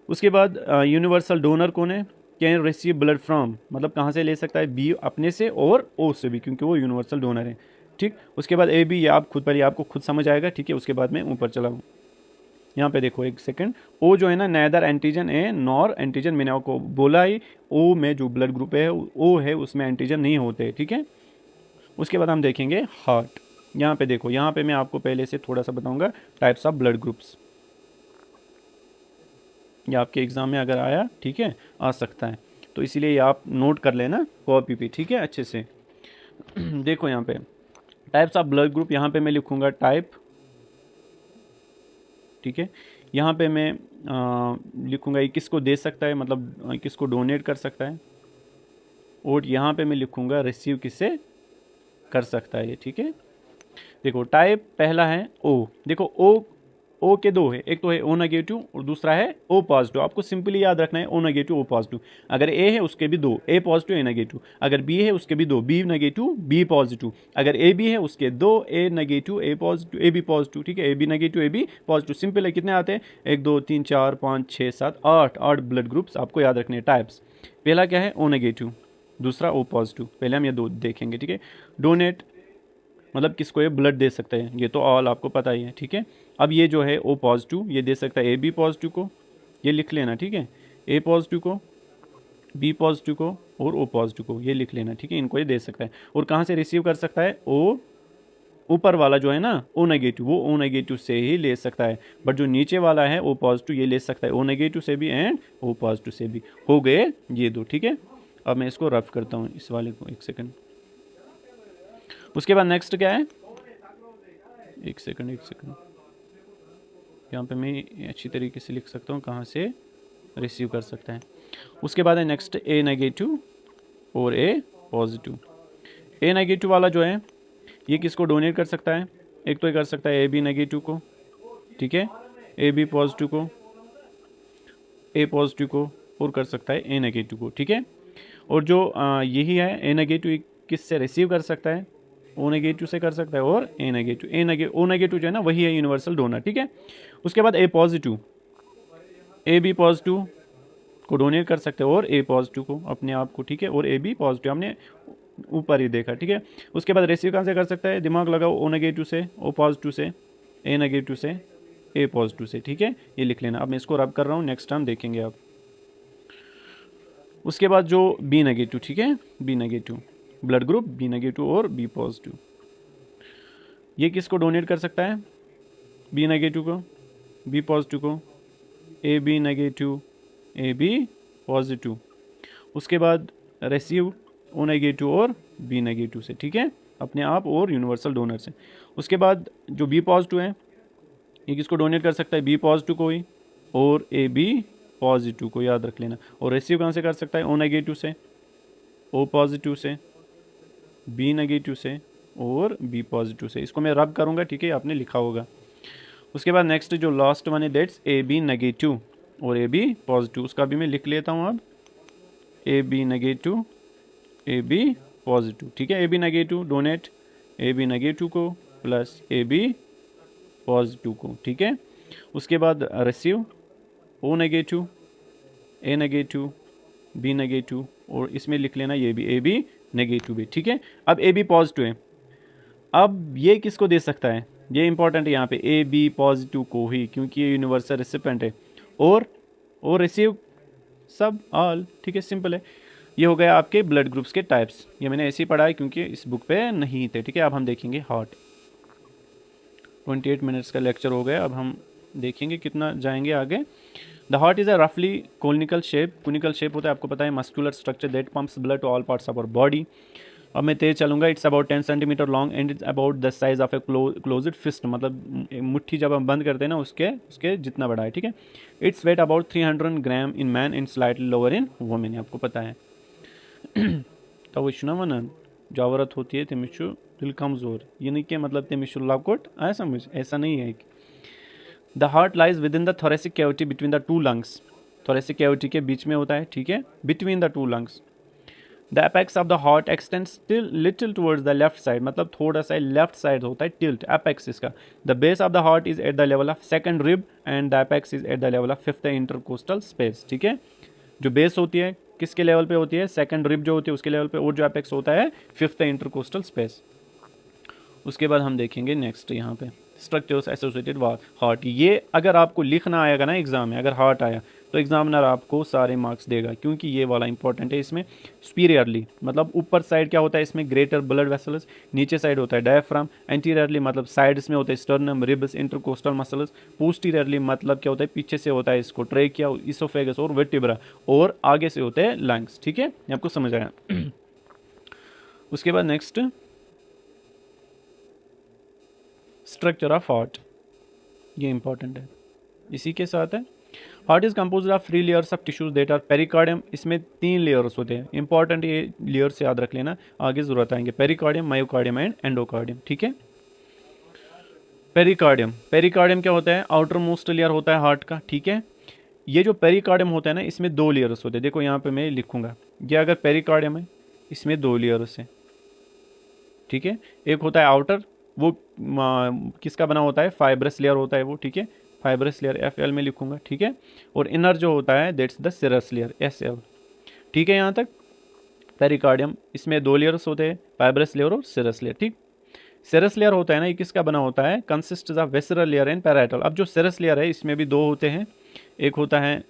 उसके बाद यूनिवर्सल डोनर कौन है, कैन रिसीव ब्लड फ्रॉम, मतलब कहाँ से ले सकता है, B अपने से और O से भी, क्योंकि वो यूनिवर्सल डोनर है, ठीक। उसके बाद AB, ये आप खुद पर, ये आपको खुद समझ आएगा, ठीक है। उसके बाद मैं ऊपर चला हूँ, यहाँ पे देखो एक सेकंड, O जो है ना, नैदर एंटीजन ए नॉर एंटीजन, मैंने आपको बोला ही O में जो ब्लड ग्रुप है O है, उसमें एंटीजन नहीं होते, ठीक है। उसके बाद हम देखेंगे हार्ट। यहाँ पे देखो, यहाँ पे मैं आपको पहले से थोड़ा सा बताऊंगा टाइप्स ऑफ ब्लड ग्रुप्स, ये आपके एग्जाम में अगर आया, ठीक है, आ सकता है। तो इसीलिए ये आप नोट कर लेना कॉपी पे, ठीक है, अच्छे से। देखो यहाँ पे टाइप्स ऑफ ब्लड ग्रुप, यहाँ पे मैं लिखूँगा टाइप, ठीक है। यहाँ पे मैं लिखूँगा ये किसको दे सकता है, मतलब किसको डोनेट कर सकता है, और यहाँ पे मैं लिखूँगा रिसीव किससे कर सकता है ये, ठीक है। देखो टाइप पहला है ओ, देखो ओ के दो है, एक तो है ओ नेगेटिव और दूसरा है ओ पॉजिटिव। आपको सिंपली याद रखना है ओ नेगेटिव ओ पॉजिटिव। अगर ए है उसके भी दो, ए पॉजिटिव ए नेगेटिव। अगर बी है उसके भी दो, बी नेगेटिव बी पॉजिटिव। अगर ए बी है उसके दो, A negative A positive A B positive, ठीक है, A B negative A B positive. Simple है, कितने आते हैं 1 2 3 4 5 6 7 8 ब्लड ग्रुप्स आपको याद रखने हैं टाइप्स। पहला क्या है ओ नेगेटिव, दूसरा ओ पॉजिटिव, पहले हम ये दो देखेंगे, ठीक है। डोनेट मतलब किसको ये ब्लड दे सकते हैं, ये तो ऑल आपको पता ही है, ठीक है। अब ये जो है ओ पॉजिटिव ये दे सकता है ए बी पॉजिटिव को, ये लिख लेना, ठीक है, ए पॉजिटिव को, बी पॉजिटिव को और ओ पॉजिटिव को, ये लिख लेना, ठीक है, इनको ये दे सकता है। और कहाँ से रिसीव कर सकता है, ओ ऊपर वाला जो है ना ओ नेगेटिव, वो ओ नेगेटिव से ही ले सकता है, बट जो नीचे वाला है ओ पॉजिटिव ये ले सकता है ओ नेगेटिव से भी एंड ओ पॉजिटिव से भी। हो गए ये दो, ठीक है। अब मैं इसको रफ करता हूँ इस वाले को, एक सेकंड। उसके बाद नेक्स्ट क्या है, एक सेकंड, यहाँ पे मैं अच्छी तरीके से लिख सकता हूँ कहाँ से रिसीव कर सकता है। उसके बाद है नेक्स्ट ए नेगेटिव और ए पॉजिटिव। ए नेगेटिव वाला जो है ये किसको डोनेट कर सकता है, एक तो ये कर सकता है ए बी नेगेटिव को, ठीक है, ए बी पॉजिटिव को, ए पॉजिटिव को, और कर सकता है ए नेगेटिव को, ठीक है। और जो यही है ए नेगेटिव किससे रिसीव कर सकता है, ओ नेगेटिव से कर सकता है, और ए नेगेटिव ओ नेगेटिव जो है ना वही है यूनिवर्सल डोनर, ठीक है। उसके बाद ए पॉजिटिव, ए बी पॉजिटिव को डोनेट कर सकते हैं और ए पॉजिटिव को अपने आप को, ठीक है, और ए बी पॉजिटिव हमने ऊपर ही देखा, ठीक है। उसके बाद रिसीव कहाँ से कर सकता है, दिमाग लगाओ, ओ नेगेटिव से ओ पॉजिटिव से, ए नेगेटिव से ए पॉजिटिव से, ठीक है, ये लिख लेना। अब मैं इसको रब कर रहा हूँ, नेक्स्ट टाइम देखेंगे आप। उसके बाद जो बी नेगेटिव, ठीक है, B negative blood group B negative और बी पॉजिटिव, ये किसको डोनेट कर सकता है, बी नेगेटिव को, बी पॉजिटिव को, A B negative A B positive. उसके बाद रिसीव ओ नेगेटिव और बी नेगेटिव से, ठीक है, अपने आप और यूनिवर्सल डोनर से। उसके बाद जो बी पॉजिटिव है ये किसको डोनेट कर सकता है, बी पॉजिटिव को ही और ए बी पॉजिटिव को, याद रख लेना। और रिसीव कहाँ से कर सकता है, ओ नेगेटिव से, ओ पॉजिटिव से, बी नेगेटिव से और बी पॉजिटिव से। इसको मैं रब करूँगा, ठीक है, आपने लिखा होगा। उसके बाद नेक्स्ट जो लास्ट वन है दैट्स ए बी नेगेटिव और ए बी पॉजिटिव, उसका भी मैं लिख लेता हूँ अब, A B negative A B positive, ठीक है। A B negative donate A B negative को प्लस ए बी पॉजिटिव को, ठीक है। उसके बाद receive O negative A negative B negative, और इसमें लिख लेना ये भी ए बी नेगेटिव भी, ठीक है। अब ए बी पॉजिटिव है, अब ये किसको दे सकता है, ये इंपॉर्टेंट है यहाँ पे, ए बी पॉजिटिव को ही, क्योंकि ये यूनिवर्सल रेसिपेंट है, और रिसीव सब ऑल, ठीक है, सिंपल है। ये हो गया आपके ब्लड ग्रुप्स के टाइप्स, ये मैंने ऐसे ही पढ़ा है क्योंकि इस बुक पे नहीं थे, ठीक है। अब हम देखेंगे हार्ट। 28 मिनट्स का लेक्चर हो गया, अब हम देखेंगे कितना जाएंगे आगे। द हार्ट इज़ अ रफली कोनिकल शेप होता है, आपको पता है, muscular structure that pumps blood to all parts of our body. अब मैं तेज चलूँगा। It's about 10 centimetre long and it's about the size of a closed fist, मतलब मुट्ठी जब हम बंद करते हैं ना उसके जितना बड़ा है, ठीक है। Its weight about 300 gram in man and slightly lower in women, आपको पता है। तो वनन जावरत होती है तमिस दिल कमज़ोर, ये नहीं कि मतलब तमिस लकोट आया समझ, ऐसा नहीं है। The heart lies with in the thoracic cavity between the two lungs, thoracic cavity के बीच में होता है, ठीक है, between the two lungs. The apex of the heart x tends little towards the left side, मतलब थोड़ा सा लेफ्ट साइड होता है, टिल्ट एपेक्स इसका। The base of the heart is at the level of second rib end the apex is at the level of fifth intercostal space, ठीक है। जो बेस होती है किसके लेवल पे होती है, सेकंड रिब जो होती है उसके लेवल पे, और जो एपेक्स होता है फिफ्थ इंटरकोस्टल स्पेस। उसके बाद हम देखेंगे नेक्स्ट यहाँ पे स्ट्रक्चर्स एसोसिएटेड हार्ट। ये अगर आपको लिखना आएगा ना एग्जाम में, अगर हार्ट आया तो एग्जामिनर आपको सारे मार्क्स देगा, क्योंकि ये वाला इंपॉर्टेंट है इसमें। सुपीरियरली मतलब ऊपर साइड क्या होता है इसमें, ग्रेटर ब्लड वेसल्स, नीचे साइड होता है डायफ्राम, एंटीरियरली मतलब साइड्स में होता है sternum, ribs, intercostal muscles, posteriorly मतलब क्या होता है पीछे से होता है इसको ट्रेकिया, इसोफेगस और वर्टिब्रा, और आगे से होते हैं लंग्स। ठीक है, ये आपको समझ आया। उसके बाद नेक्स्ट स्ट्रक्चर ऑफ हार्ट, ये इंपॉर्टेंट है, इसी के साथ है। Heart is compose of 3 layers of tissues that are pericardium, इसमें 3 लेयर्स होते हैं, इंपॉर्टेंट ये लेयर्स याद रख लेना, आगे जरूरत आएंगे, पेरिकार्डियम, मायोकार्डियम एंड एंडोकार्डियम। ठीक है, पेरिकार्डियम, पेरिकार्डियम क्या होता है, आउटर मोस्ट लेयर होता है हार्ट का। ठीक है, ये जो पेरिकार्डियम होता है ना इसमें 2 लेयर्स होते हैं, देखो यहाँ पे मैं लिखूंगा, ये अगर पेरिकार्डियम है इसमें 2 लेयर्स है। ठीक है, एक होता है आउटर, वो किसका बना होता है, फाइब्रस लेयर होता है वो। ठीक है, फाइब्रस लेयर FL में लिखूंगा। ठीक है, और इनर जो होता है that's the serous layer SL। ठीक है, यहाँ तक पेरिकार्डियम, इसमें 2 लेयर्स होते हैं, फाइब्रस लेयर और सिरस लेयर। ठीक, सिरस लेयर होता है ना, ये किसका बना होता है, consist of visceral layer and parietal. अब जो सिरस लेयर है इसमें भी 2 होते हैं, एक होता है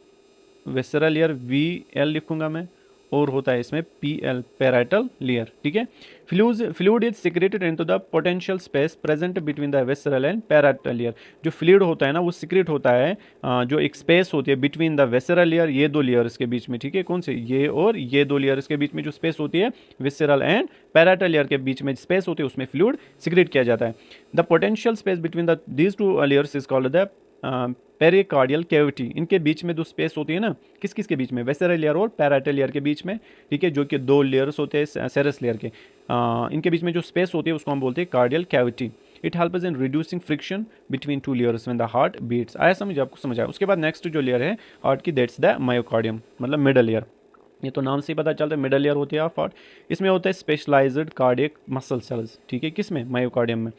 वेसरल लेयर VL लिखूंगा मैं, और होता है इसमें PL पैराइटल लेयर। ठीक है, fluid is secreted into the potential space present between the visceral and parietal layer. जो फ्लूइड होता है ना वो सिक्रेट होता है, जो एक स्पेस होती है बिटवीन द वेसरल लेयर, ये 2 लेयर्स के बीच में। ठीक है, कौन से, ये और ये 2 लेयर्स के बीच में जो स्पेस होती है वेसरल एंड पैराइटल लेयर के बीच में स्पेस होती है, उसमें फ्लूइड सिक्रेट किया जाता है। The potential space between the these 2 layers is called the pericardial cavity. इनके बीच में जो स्पेस होती है ना, किस किस के बीच में, वेसरल लेयर और पैराइटल लेयर के बीच में। ठीक है, जो कि 2 लेयर्स होते हैं सेरस लेयर के, इनके बीच में जो स्पेस होती है उसको हम बोलते हैं cardial cavity. It helps in reducing friction between 2 layers when the heart beats. आया समझ, आपको समझ आया। उसके बाद नेक्स्ट जो लेयर है हार्ट की दैट्स द मायोकार्डियम, मतलब मिडल लेयर। ये तो नाम से ही पता चलता है मिडल लेयर होती है ऑफ हार्ट। इसमें होता है स्पेशलाइज्ड कार्डियक मसल सेल्स। ठीक है, किसमें, मायोकार्डियम में।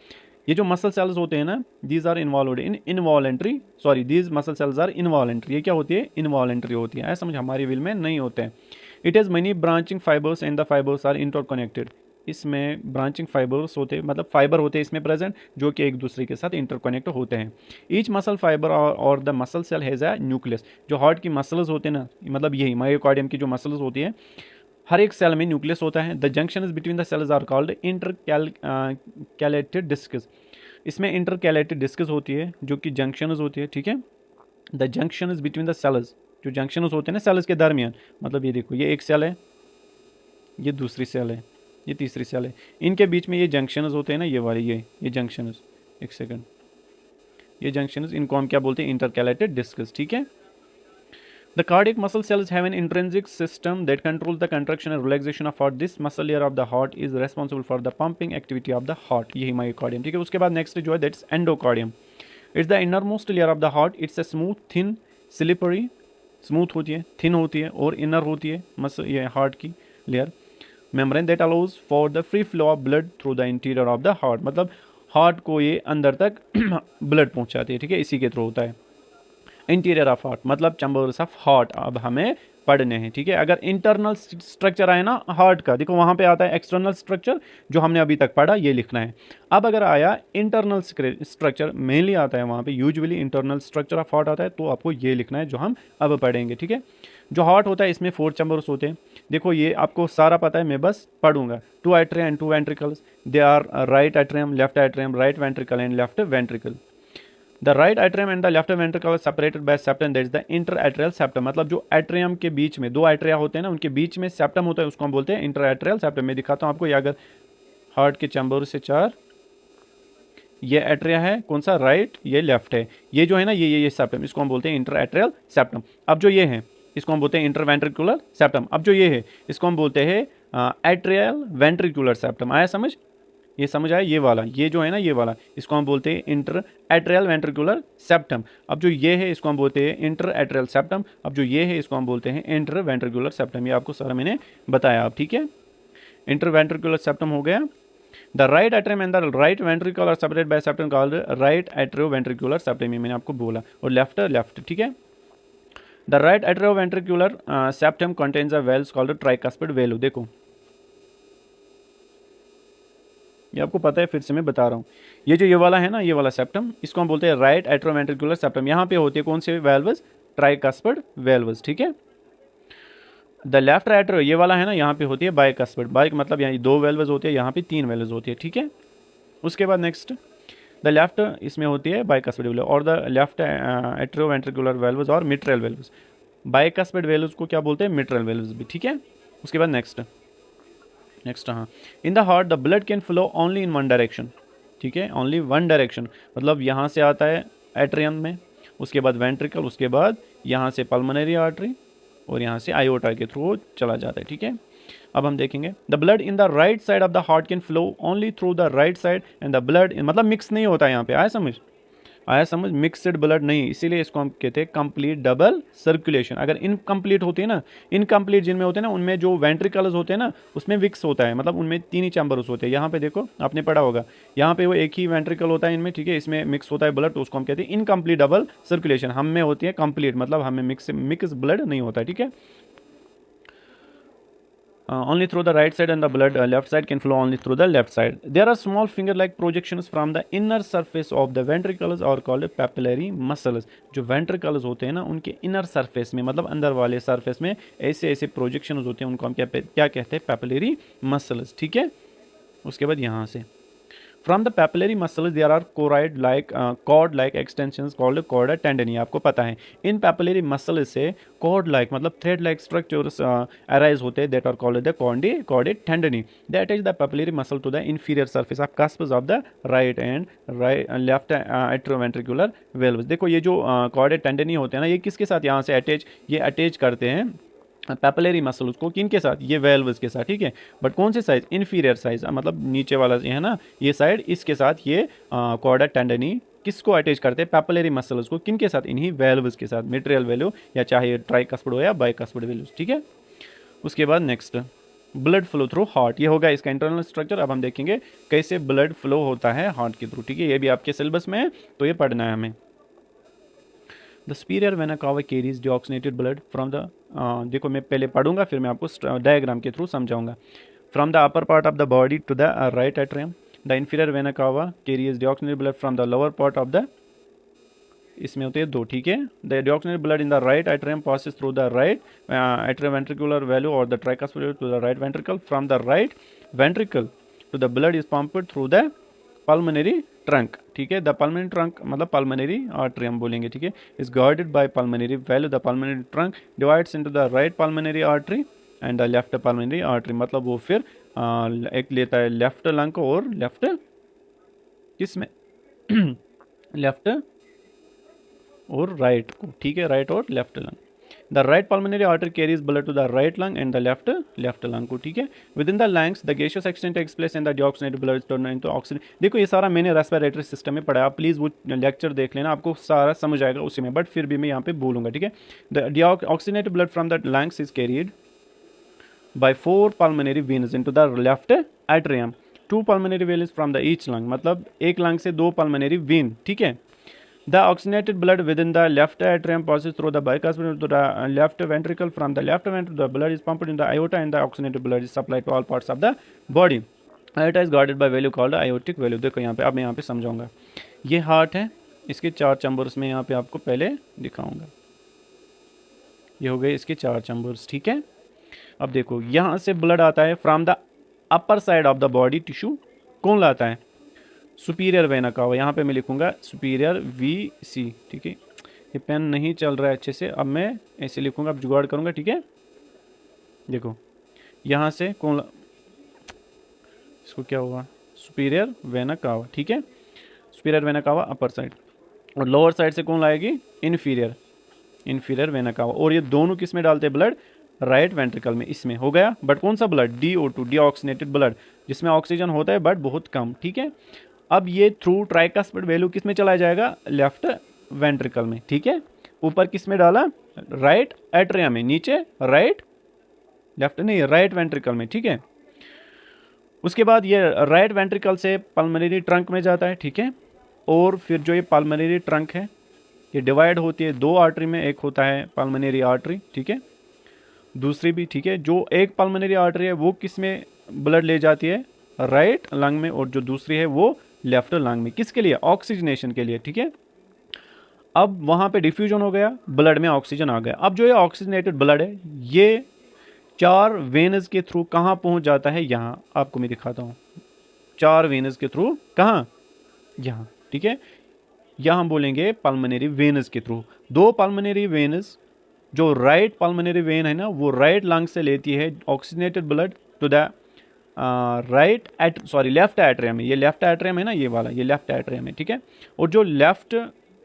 ये जो मसल सेल्स होते हैं ना, these are involved in involuntary, sorry these muscle cells are involuntary. ये क्या होती है, इनवॉलेंट्री होती है, ऐसा समझ, हमारी विल में नहीं होते हैं। It has many branching fibres and the fibres are interconnected. इसमें ब्रांचिंग फाइबर्स होते हैं, मतलब फाइबर होते हैं इसमें प्रेजेंट, जो कि एक दूसरे के साथ इंटरकनेक्ट होते हैं। Each muscle fibre or the muscle cell has a nucleus. जो हार्ट की मसल्स होते हैं ना, मतलब यही मायोकार्डियम की जो मसल्स होती है, हर एक सेल में न्यूक्लियस होता है। The junction between the cells are called intercalated discs. इसमें इंटरकैलेटेड डिस्कस होती है, जो कि जंक्शंस होती है। ठीक है, the junctions between the cells, जो जंक्शंस होते हैं ना सेल्स के दरमियान, मतलब ये देखो, ये एक सेल है, ये दूसरी सेल है, ये तीसरी सेल है, इनके बीच में ये जंक्शंस होते हैं ना, ये वाले, ये जंक्शंस, एक सेकंड, ये जंक्शंस, इनको हम क्या बोलते हैं, इंटरकैलेटेड डिस्कस। ठीक है, the cardiac muscle cells have an intrinsic system that controls the contraction and relaxation of heart. This muscle layer of the heart is responsible for the pumping activity of the heart. यही मायोकार्डियम। ठीक है, उसके बाद नेक्स्ट जो है that's endocardium. It's the innermost layer of the heart. It's a smooth thin slippery, smooth होती है, थिन होती है, और इनर होती है मसल, ये हार्ट की layer, membrane that allows for the free flow of blood through the interior of the heart. मतलब हार्ट को ये अंदर तक ब्लड पहुंचाती है। ठीक है, इसी के थ्रू होता है। इंटीरियर ऑफ हार्ट मतलब चैम्बर्स ऑफ हार्ट अब हमें पढ़ने हैं। ठीक है, अगर इंटरनल स्ट्रक्चर आए ना हार्ट का, देखो वहाँ पे आता है एक्सटर्नल स्ट्रक्चर जो हमने अभी तक पढ़ा, ये लिखना है। अब अगर आया इंटरनल स्ट्रक्चर, मेनली आता है वहाँ पे, usually internal structure of heart आता है, तो आपको ये लिखना है जो हम अब पढ़ेंगे। ठीक है, जो हार्ट होता है इसमें 4 चैम्बर्स होते हैं। देखो ये आपको सारा पता है, मैं बस पढ़ूंगा। 2 atria and 2 ventricles, they are right atrium, left atrium, right ventricle and left ventricle. The right atrium and the left ventricle are separated by septum, that is the inter atrial septum. मतलब जो एट्रियम के बीच में 2 एट्रिया होते हैं ना, उनके बीच में सेप्टम होता है, उसको हम बोलते हैं इंटर एट्रियल सेप्टम। मैं दिखाता हूँ आपको, ये अगर हार्ट के चैम्बर से 4, ये एट्रिया है, कौन सा, राइट, ये लेफ्ट है, ये जो है ना, ये सेप्टम, इसको हम बोलते हैं इंटर एट्रियल सेप्टम। अब जो ये है इसको हम बोलते हैं इंटर वेंट्रिकुलर सेप्टम। अब जो ये है इसको हम बोलते हैं एट्रियल वेंट्रिकुलर सेप्टम। आया समझ, ये समझ आया, ये वाला, ये जो है ना, ये वाला, इसको हम बोलते हैं इंटर एट्रियल वेंट्रिकुलर सेप्टम। अब जो ये है इसको हम बोलते हैं इंटर एट्रियल सेप्टम। अब जो ये है इसको हम बोलते हैं इंटर वेंट्रिकुलर सेप्टम। ये आपको सारा मैंने बताया अब। ठीक है, इंटर वेंट्रिकुलर सेप्टम हो गया। The right atrium and the right ventricle are separated by septum called right atrioventricular septum, ये मैंने आपको बोला, और लेफ्ट। ठीक है, the right atrioventricular septum contains a valves called tricuspid valve. देखो ये आपको पता है, फिर से मैं बता रहा हूँ। ये जो ये वाला है ना, ये वाला सेप्टम, इसको हम बोलते हैं राइट एट्रोवेंट्रिकुलर सेप्टम। यहाँ पे होते हैं कौन से वेल्व्स, ट्राइकस्पिड वेल्व्स, ठीक है। द लेफ्ट एट्रियम ये वाला है ना, यहाँ पे होती है बाइकस्पिड, बाइक मतलब यहाँ 2 वेल्व्स होती है, यहाँ पे 3 वेल्व्स होती है, ठीक है। उसके बाद नेक्स्ट द लेफ्ट इसमें होती है बाइकस्पिड वेल्व और द लेफ्ट एट्रियोवेंट्रिकुलर वेल्व्स और मिट्रल वेल्व्स। बाइकस्पिड वेल्व्स को क्या बोलते हैं, मिट्रल वेल्व्स भी, ठीक है। उसके बाद नेक्स्ट हाँ, इन the heart the blood can flow only in one direction, ठीक है, ओनली वन डायरेक्शन, मतलब यहाँ से आता है एट्रियम में, उसके बाद वेंट्रिकल, उसके बाद यहाँ से पल्मोनरी आर्टरी और यहाँ से आयोटा के थ्रू चला जाता है, ठीक है। अब हम देखेंगे the blood in the right side of the heart can flow only through the right side and the blood मतलब मिक्स नहीं होता है यहाँ पे, आया समझ, मिक्सड ब्लड नहीं, इसीलिए इसको हम कहते हैं कंप्लीट डबल सर्कुलेशन। अगर इनकम्प्लीट होती है ना, इनकम्प्लीट जिनमें होते हैं ना, उनमें जो वेंट्रिकल्स होते हैं ना, उसमें विक्स होता है, मतलब उनमें 3 ही चैम्बर्स होते हैं। यहाँ पे देखो आपने पढ़ा होगा, यहाँ पे वो एक ही वेंट्रिकल होता है इनमें, ठीक है, इसमें मिक्स होता है ब्लड, तो उसको हम कहते हैं इनकम्प्लीट डबल सर्कुलेशन। हम में होती है कंप्लीट, मतलब हमें मिक्स ब्लड नहीं होता है, ठीक है। Only through the right side and the blood left side can flow only through the left side. There are small finger-like projections from the inner surface of the ventricles or called papillary muscles. जो ventricles होते हैं ना, उनके inner surface में मतलब अंदर वाले surface में ऐसे ऐसे projections होते हैं, उनको हम क्या कहते हैं, papillary muscles, ठीक है। उसके बाद यहाँ से From the papillary muscles there are cord-like extensions called chordae tendineae, आपको पता है। इन papillary muscles से cord-like मतलब thread-like structures arise होते हैं, that are called the chordae tendineae. They attach the papillary muscle to the inferior surface of cusps of the right and left atrioventricular valves. देखो ये जो chordae tendineae होते हैं ना, ये किसके साथ यहाँ से अटैच करते हैं पैपिलरी मसल, उसको किन के साथ, ये वेल्व्स के साथ, ठीक है। बट कौन से साइज, इन्फीरियर साइज, मतलब नीचे वाला ये है ना, ये साइड, इसके साथ ये कॉर्डा टेंडनी किसको अटैच करते हैं, पैपिलरी मसल्स को, किन के साथ, इन्हीं वेल्व्स के साथ, मिट्रियल वेल्यू या चाहे ट्राइकस्पिड हो या बाइकस्पिड वेल्व्स, ठीक है। उसके बाद next blood flow through heart, ये होगा इसका इंटरनल स्ट्रक्चर। अब हम देखेंगे कैसे ब्लड फ्लो होता है हार्ट के थ्रू, ठीक है, ये भी आपके सिलेबस में है, तो ये पढ़ना है हमें। The superior vena cava carries deoxygenated blood from the, देखो मैं पहले पढ़ूंगा फिर मैं आपको डायग्राम के थ्रू समझाऊंगा। From the upper part of the body to the right atrium the inferior vena cava carries deoxygenated blood from the lower part of the, इसमें होते हैं 2, ठीक है। The deoxygenated blood in the right atrium passes through the right atrioventricular value और the tricuspid to the right ventricle. From the right ventricle to the blood is pumped through the pulmonary trunk, ठीक है। द पल्मोनरी ट्रंक मतलब पल्मोनरी आर्टरी हम बोलेंगे, ठीक है, is guarded by pulmonary value. The pulmonary trunk divides into the right pulmonary artery and the left pulmonary artery, मतलब वो फिर एक लेता है लेफ्ट लंग को और लेफ्ट किसमें लेफ्ट और राइट को, ठीक है, राइट और left lung. The right pulmonary artery carries blood to the right lung and the left lung को, ठीक है। Within the lungs the gaseous exchange takes place and the deoxygenated blood turn into oxygen. देखो ये सारा मैंने रेस्पिरेटरी सिस्टम में पढ़ा, आप प्लीज वो लेक्चर देख लेना, आपको सारा समझ आएगा उसी में, बट फिर भी मैं यहाँ पे बोलूंगा, ठीक है। The oxygenated blood from the lungs is carried by 4 pulmonary veins into the left atrium, 2 pulmonary veins from the each lung, मतलब एक लंग से 2 pulmonary vein, ठीक है। The oxygenated blood within the left atrium passes through the bicuspid to the left ventricle. From the left ventricle, the blood is pumped in the aorta and the oxygenated blood is supplied to all parts of the body. Aorta is guarded by valve called aortic valve. देखो यहाँ पे, अब मैं यहाँ पे समझाऊंगा। ये हार्ट है, इसके 4 चैम्बर्स में यहाँ पे आपको पहले दिखाऊंगा। ये हो गए इसके 4 चैम्बर्स, ठीक है। अब देखो यहाँ से ब्लड आता है from the upper side of the body tissue, कौन लाता है, सुपीरियर वेना कावा, यहाँ पे मैं लिखूंगा सुपीरियर VC, ठीक है। ये पेन नहीं चल रहा है अच्छे से, अब मैं ऐसे लिखूंगा, अब जुगाड़ करूंगा, ठीक है। देखो यहाँ से कौन इसको क्या हुआ, सुपीरियर वेना कावा, ठीक है, सुपीरियर वेना कावा अपर साइड, और लोअर साइड से कौन लाएगी, इन्फीरियर वेना कावा, और ये दोनों किस में डालते हैं ब्लड, राइट वेंट्रिकल में, इसमें हो गया। बट कौन सा ब्लड, DO2 डीऑक्सीनेटेड ब्लड, जिसमें ऑक्सीजन होता है बट बहुत कम, ठीक है। अब ये थ्रू ट्राइकस्पिड वैल्यू किस में चला जाएगा, लेफ्ट वेंट्रिकल में, ठीक है। ऊपर किस में डाला, राइट एट्रियम में, नीचे राइट लेफ्ट नहीं राइट वेंट्रिकल में, ठीक है। उसके बाद ये राइट वेंट्रिकल से पल्मोनरी ट्रंक में जाता है, ठीक है। और फिर जो ये पल्मोनरी ट्रंक है ये डिवाइड होती है 2 आर्टरी में, एक होता है पल्मोनरी आर्टरी, ठीक है, दूसरी भी, ठीक है। जो एक पल्मोनरी आर्टरी है वो किस में ब्लड ले जाती है, राइट लंग में, और जो दूसरी है वो लेफ्ट लंग में, किसके लिए, ऑक्सीजनेशन के लिए, ठीक है। अब वहाँ पे डिफ्यूजन हो गया, ब्लड में ऑक्सीजन आ गया। अब जो ये ऑक्सीजनेटेड ब्लड है ये 4 वेन्स के थ्रू कहाँ पहुँच जाता है, यहाँ आपको मैं दिखाता हूँ। 4 वेन्स के थ्रू कहाँ, यहाँ, ठीक है। यहाँ हम बोलेंगे पल्मोनरी वेन्स के थ्रू। 2 पल्मोनरी वेन्स, जो राइट पल्मोनरी वेन है ना वो राइट लंग से लेती है oxygenated blood to the left atrium है। ये लेफ्ट एट्रियम है ना, ये वाला, ये लेफ्ट एट्रियम है, ठीक है। और जो लेफ्ट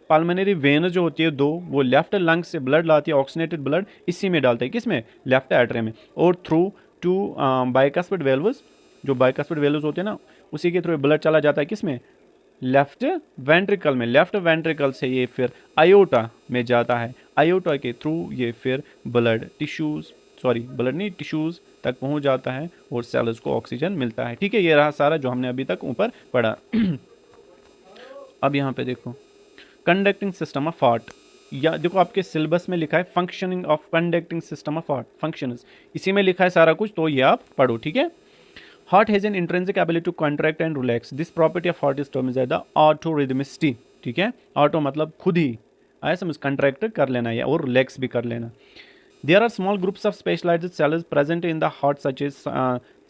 पल्मोनरी वेन जो होती है 2, वो लेफ्ट लंग से ब्लड लाती है, ऑक्सीजनेटेड ब्लड इसी में डालता है, किसमें, लेफ्ट एट्रियम में। और थ्रू टू बाइकस्पिड वेल्व्स, जो बाइकस्पिड वेल्व्स होते हैं ना उसी के थ्रू ब्लड चला जाता है किसमें, लेफ्ट वेंट्रिकल में। लेफ्ट वेंट्रिकल से ये फिर आयोटा में जाता है, आयोटा के थ्रू ये फिर ब्लड टिश्यूज़ तक पहुंच जाता है और सेल्स को ऑक्सीजन मिलता है, ठीक है। ये रहा सारा जो हमने अभी तक ऊपर पढ़ा। अब यहाँ पे देखो कंडक्टिंग सिस्टम ऑफ हार्ट, या देखो आपके सिलेबस में लिखा है functioning of conducting system of heart, functions, इसी में लिखा है सारा कुछ, तो ये आप पढ़ो, ठीक है। Heart has an intrinsic ability to contract and relax. This property of heart is termed as the autorhythmicity. ठीक है, ऑटो मतलब खुद ही, आया समझ, कंट्रैक्ट कर लेना या और रिलैक्स भी कर लेना। There are small groups of specialized cells present in the heart such as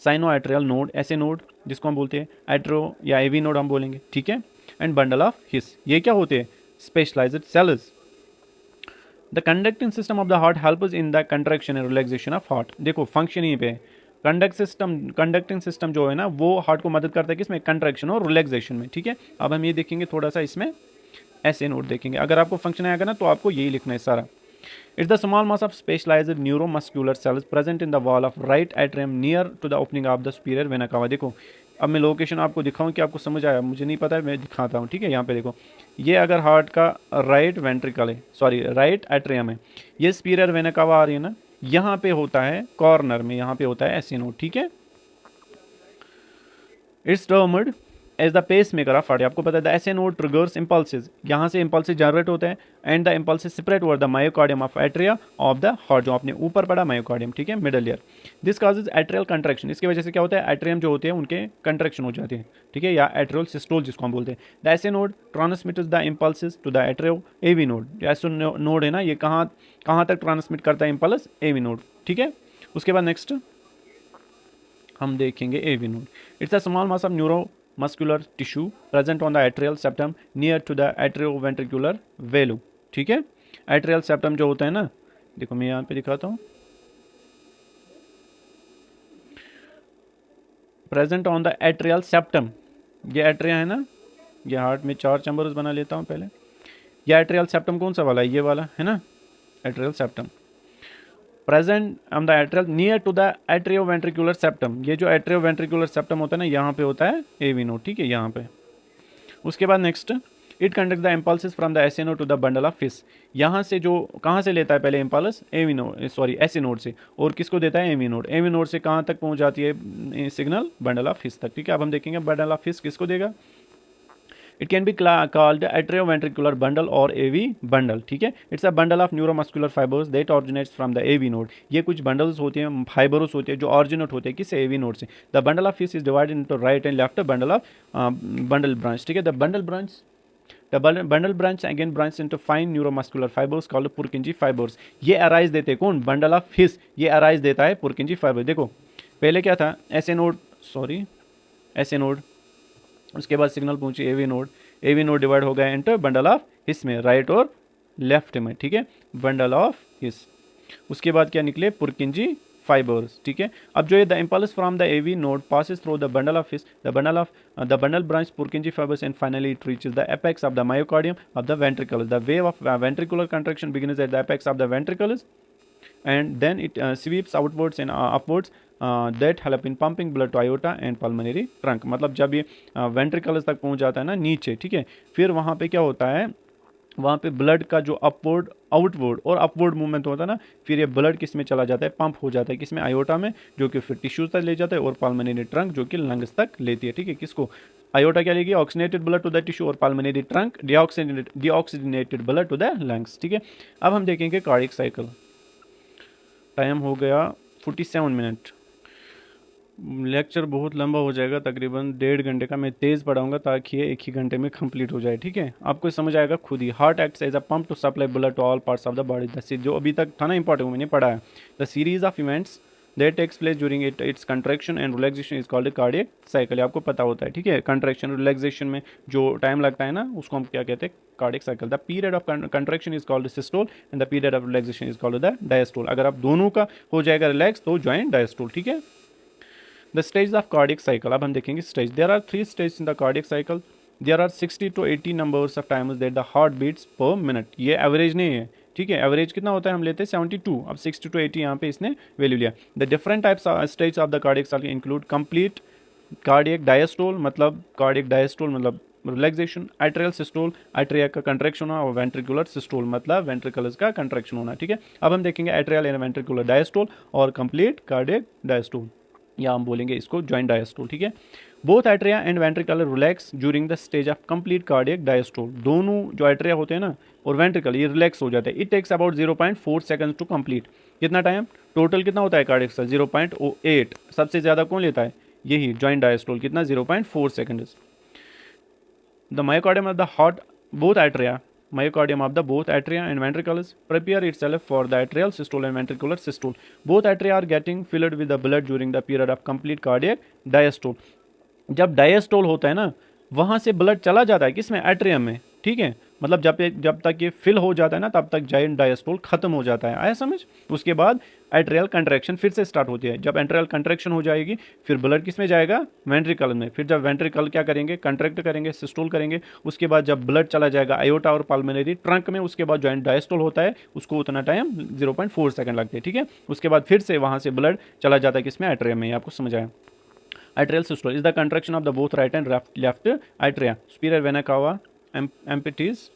sinoatrial node, ऐसे नोड जिसको हम बोलते हैं एट्रो या एवी नोड हम बोलेंगे, ठीक है, एंड बंडल ऑफ हिस, ये क्या होते हैं, specialised cells. The conducting system of the heart helps in the contraction and relaxation of heart. देखो फंक्शन यहीं पे कंडक्टिंग सिस्टम जो है ना वो हार्ट को मदद करता है किसमें, कंट्रैक्शन और रिलैक्सेशन में, ठीक है। अब हम ये देखेंगे थोड़ा सा, इसमें ऐसे नोट देखेंगे। अगर आपको फंक्शन आएगा ना तो आपको यही लिखना है सारा। It's the small mass of specialised neuromuscular cells present in the wall of right atrium near to the opening of the superior vena cava. देखो अब मैं लोकेशन आपको दिखाऊं कि आपको समझ आया, मुझे नहीं पता है, मैं दिखाता हूँ, ठीक है। यहाँ पे देखो, ये अगर हार्ट का राइट वेंट्रिकल है, राइट एट्रियम है, ये सुपीरियर वेना कावा आ रही है ना, यहाँ पे होता है कॉर्नर में, यहाँ पे होता है ऐसे नोड, ठीक है। It's termed as the pacemaker of heart. आपको पता है the SA node triggers impulses, यहाँ से इंपल्सेस जनरेट होते हैं and the impulses separate over the myocardium of atria of the heart, जो आपने ऊपर पढ़ा मायोकार्डियम, ठीक है, middle ear. This causes atrial contraction, इसकी वजह से क्या होता है, एट्रियम जो होते हैं उनके कंट्रैक्शन हो जाते हैं, ठीक है, या एट्रियल सिस्टोल जिसको हम बोलते हैं। The SA node transmits the impulses to the atrio AV node. SA node है ना, ये कहाँ तक ट्रांसमिट करता है इंपल्स, एवी नोड, ठीक है। उसके बाद नेक्स्ट हम देखेंगे AV node. It's a small mass of neuromuscular tissue present on the atrial septum near to the atrioventricular valve, ठीक है। एट्रियल सेप्टम जो होता है ना, देखो मैं यहाँ पे दिखाता हूँ, present on the atrial septum, ये एट्रिया है ना, ये हार्ट में 4 चैम्बर्स बना लेता हूँ पहले। ये एट्रियल सेप्टम कौन सा वाला है, ये वाला है ना, atrial septum present on the atrial near to the atrioventricular septum. ये जो एट्रियोवेंट्रिकुलर सेप्टम होता है ना, यहाँ पे होता है एवी नोड, ठीक है, यहाँ पे। उसके बाद next, it conduct the impulses from the SA node to the bundle of fish. यहाँ से जो कहाँ से लेता है पहले impulse, AV node, SA node से, और किसको देता है, एवी नोड। एवी नोड से कहाँ तक पहुँच जाती है सिग्नल, बंडल ऑफ फिश तक, ठीक है। अब हम देखेंगे बंडल ऑफ फिश किसको देगा। It can be called atrioventricular bundle or AV bundle, ठीक है। It's a bundle of neuromuscular fibres that originates from the AV node. ये कुछ बंडल्स होते हैं, फाइबर्स होते हैं जो ऑरिजिनेट होते हैं किससे, एवी नोड से। The bundle of fish is divided into right and left bundle of bundle branch, ठीक है। The bundle branch again branch into fine neuromuscular fibres called पुरकिंजी fibres. ये अराइज देते हैं कौन, बंडल ऑफ फिश, ये अराइज देता है पुरकिंजी फाइबर। देखो पहले क्या था, ऐसे नोड, उसके बाद सिग्नल पहुंची एवी नोड डिवाइड हो गया इंटू बंडल ऑफ हिस में, राइट और लेफ्ट में, ठीक है, बंडल ऑफ हिस। उसके बाद क्या निकले, पुरकिंजी फाइबर्स, ठीक है। अब जो ये the impulse from the AV node passes through the bundle of His, the bundle branch Purkinje fibres and finally it reaches the apex of the myocardium of the ventricles. The wave of ventricular contraction begins at the apex of the ventricles and then it sweeps outwards and upwards that help in pumping blood to aorta and pulmonary trunk। मतलब जब ये वेंट्रिकल्स तक पहुंच जाता है ना नीचे, ठीक है, फिर वहाँ पे क्या होता है, वहाँ पे ब्लड का जो अपवर्ड आउटवर्ड और अपवर्ड मूवमेंट होता है ना, फिर ये ब्लड किस में चला जाता है, पंप हो जाता है किसमें, आयोटा में, जो कि फिर टिश्यूज तक ले जाता है, और पल्मोनरी ट्रंक जो कि लंग्स तक लेती है, ठीक है। किसको, आयोटा क्या लेगी, oxygenated blood to the tissue, और pulmonary trunk deoxygenated blood to the lungs, ठीक है। अब हम देखेंगे कार्डियक साइकिल। टाइम हो गया 47 मिनट। लेक्चर बहुत लंबा हो जाएगा, तकरीबन 1.5 घंटे का। मैं तेज़ पढ़ाऊंगा ताकि ये 1 ही घंटे में कंप्लीट हो जाए, ठीक है। आपको समझ आएगा खुद ही। Heart acts as a pump to supply blood to all parts of the body. जो अभी तक था ना इंपॉर्टेंट, मैंने पढ़ा है। The series of events that takes place during its contraction and relaxation is called cardiac cycle. आपको पता होता है, ठीक है। कंट्रैक्शन रिलैक्सेशन में जो टाइम लगता है ना, उसको हम क्या कहते हैं, cardiac cycle. The period of contraction is called systole and the period of relaxation is called the diastole. अगर आप दोनों का हो जाएगा रिलैक्स तो ज्वाइन डायस्टोल, ठीक है। The stage of cardiac cycle, अब हम देखेंगे stage. There are 3 stage in the cardiac cycle. There are 60 to 80 numbers of times that the heart beats per minute. ये एवरेज नहीं है, ठीक है। एवरेज कितना होता है, हम लेते हैं 72। अब 60 to 80 यहाँ पे इसने वैल्यू लिया। The different types stage of the cardiac cycle include complete cardiac diastole, मतलब कार्डियक डायस्टोल मतलब रिलैक्सेशन। एट्रियल सिस्टोल, एट्रिया का कंट्रैक्शन होना। और वेंट्रिकुलर सिस्टोल मतलब वेंट्रिकल्स का कंट्रैक्शन होना, ठीक है। अब हम देखेंगे एट्रियल एंड वेंट्रिकुलर डायस्टोल और कंप्लीट कार्डियक डायस्टोल, या हम बोलेंगे इसको जॉइंट डायस्टोल, ठीक है। Both atria and ventricle relax during the stage of complete cardiac diastole. दोनों जो एट्रिया होते हैं ना और वेंट्रिकल, ये रिलैक्स हो जाते हैं। It takes about 0.4 seconds to complete. कितना टाइम टोटल कितना होता है कार्डियक का, 0.08। सबसे ज़्यादा कौन लेता है, यही जॉइंट डायस्टोल। कितना, 0.4 seconds. The myocardium of the heart both atria, myocardium of the both atria and ventricles prepare itself for the atrial systole and ventricular systole. Both atria are getting filled with the blood during the period of complete cardiac diastole. जब डायस्टोल होता है ना, वहाँ से ब्लड चला जाता है किसमें, एट्रियम में, ठीक है। मतलब जब तक ये फिल हो जाता है ना, तब तक जाइंट डायस्टोल खत्म हो जाता है। आया समझ। उसके बाद एट्रियल कंट्रैक्शन फिर से स्टार्ट होती है। जब एट्रियल कंट्रैक्शन हो जाएगी, फिर ब्लड किस में जाएगा, वेंट्रिकल में। फिर जब वेंट्रिकल क्या करेंगे, कंट्रैक्ट करेंगे, सिस्टोल करेंगे। उसके बाद जब ब्लड चला जाएगा आयोटा और पल्मोनरी ट्रंक में, उसके बाद जॉइंट डायस्टोल होता है। उसको उतना टाइम 0.4 सेकंड लगते हैं, ठीक है। उसके बाद फिर से वहाँ से ब्लड चला जाता है किसमें, एट्रियम में। आपको समझ आया। Atrial systole is the contraction of the both right and left atria. Superior vena cava empties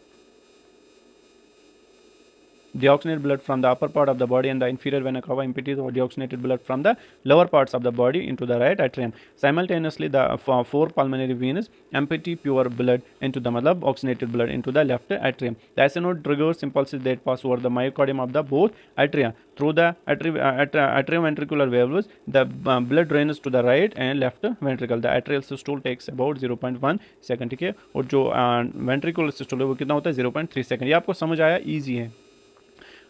deoxygenated blood from the upper part of the body, and the inferior vena cava empties deoxygenated blood from the lower parts of the body into the right atrium. Simultaneously, the four pulmonary veins empty pure blood into the oxygenated blood into the left atrium. The SNO triggers impulses that pass over the myocardium of the both atria. Through the atrioventricular valves, the blood drains to the right and left ventricle. The atrial systole takes about 0.1 second, ठीक है। और जो वेंट्रिकुलर सिस्टोल है वो कितना होता है, 0.3 सेकंड। ये आपको समझ आया, ईजी है।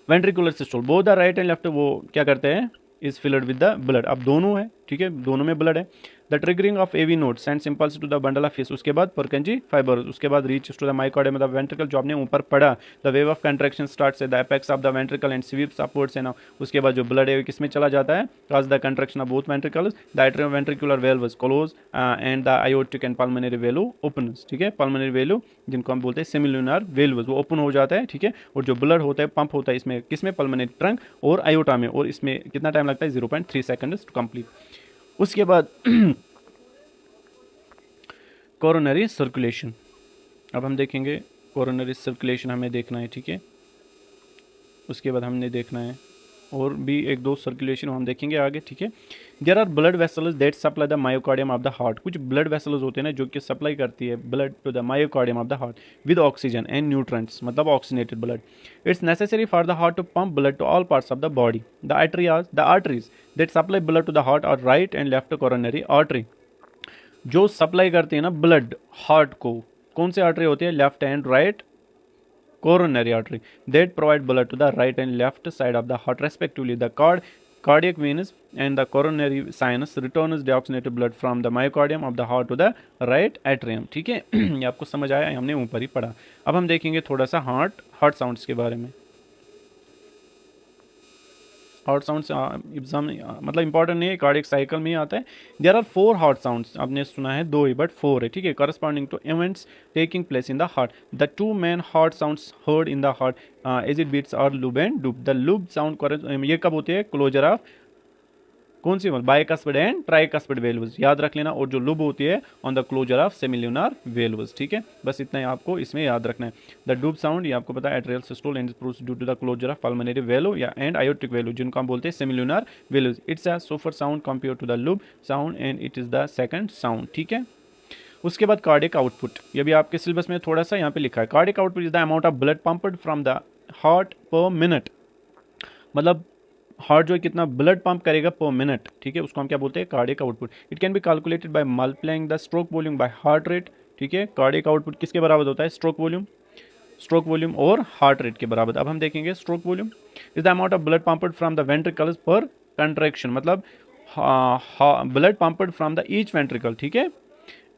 Ventricular systole both the right and left, वो क्या करते हैं, is filled with the blood. अब दोनों है, ठीक है, दोनों में ब्लड है। The triggering of AV node sends impulse to the bundle of fish. उसके बाद परकंजी फाइबर, उसके बाद reach to the myocardium of the ventricle, जो आपने ऊपर पढ़ा। The wave of contraction starts at the apex of the ventricle and sweeps upwards and उसके बाद जो ब्लड है किसमें चला जाता है, cause the contraction of both ventricles. The atrioventricular valves close and the aortic and pulmonary valve opens, ठीक है। पल्मोनरी वेल्व जिनको हम बोलते हैं सेमिल्यूनर वेल्व्स, वो ओपन हो जाता है, ठीक है। और जो ब्लड होता है पंप होता है इसमें किसमें, पल्मोनरी ट्रंक और आयोटा में। और इसमें कितना टाइम लगता है, 0.3 सेकंड्स टू कंप्लीट। उसके बाद कोरोनरी सर्कुलेशन। अब हम देखेंगे कोरोनरी सर्कुलेशन हमें देखना है, ठीक है। उसके बाद हमने देखना है और भी एक दो सर्कुलेशन हम देखेंगे आगे, ठीक है। There are blood vessels that supply the myocardium of the heart. कुछ ब्लड वेसल्स होते हैं ना जो कि सप्लाई करती है blood to the myocardium of the heart with oxygen and nutrients, मतलब oxygenated blood. It's necessary for the heart to pump blood to all parts of the body. The arteries that supply blood to the heart are right and left coronary artery. जो सप्लाई करते हैं ना ब्लड हार्ट को, कौन से आर्टरी होती है, left and right coronary artery that provide blood to the right and left side of the heart respectively. The cardiac veins and the coronary sinus returns deoxygenated blood from the myocardium of the heart to the right atrium, ठीक है। ये आपको समझ आया, हमने ऊपर ही पढ़ा। अब हम देखेंगे थोड़ा सा हार्ट साउंड्स के बारे में। हार्ट साउंड्स एग्जाम मतलब इंपॉर्टेंट नहीं है, कार्डियक साइकिल में ही आता है। देयर आर 4 हार्ट साउंड्स, आपने सुना है 2 ही बट 4 है, ठीक है। Corresponding to events taking place in the heart. The 2 main heart sounds heard in the heart as it beats are lub and dub. The lub sound ये कब होती है, क्लोजर ऑफ कौन सी, बाइकस्पिड एंड ट्राइकस्पिड वेल्व्स, याद रख लेना। और जो लूब होती है on the closure of semilunar valves, ठीक है। बस इतना ही आपको इसमें याद रखना है। द डूब साउंड ये आपको पता है atrial systole and produce due to the closure of pulmonary valve या एंड आयोटिक वेल्व, जिनको हम बोलते हैं semilunar valves. It's a softer sound compare to the lub sound and it is the second sound, ठीक है। उसके बाद कार्डियक आउटपुट, ये भी आपके सिलेबस में थोड़ा सा यहाँ पे लिखा है। Cardiac output is the amount of blood pumped from the heart पर मिनट, मतलब हार्ट जो है कितना ब्लड पंप करेगा पर मिनट, ठीक है, उसको हम क्या बोलते हैं, cardiac output. It can be calculated by multiplying the stroke volume by heart rate, ठीक है। कार्डियक आउटपुट किसके बराबर होता है, स्ट्रोक वॉल्यूम और हार्ट रेट के बराबर। अब हम देखेंगे stroke volume is the amount of blood pumped from the ventricles पर कंट्रैक्शन, मतलब blood pumped from the each ventricle, ठीक है,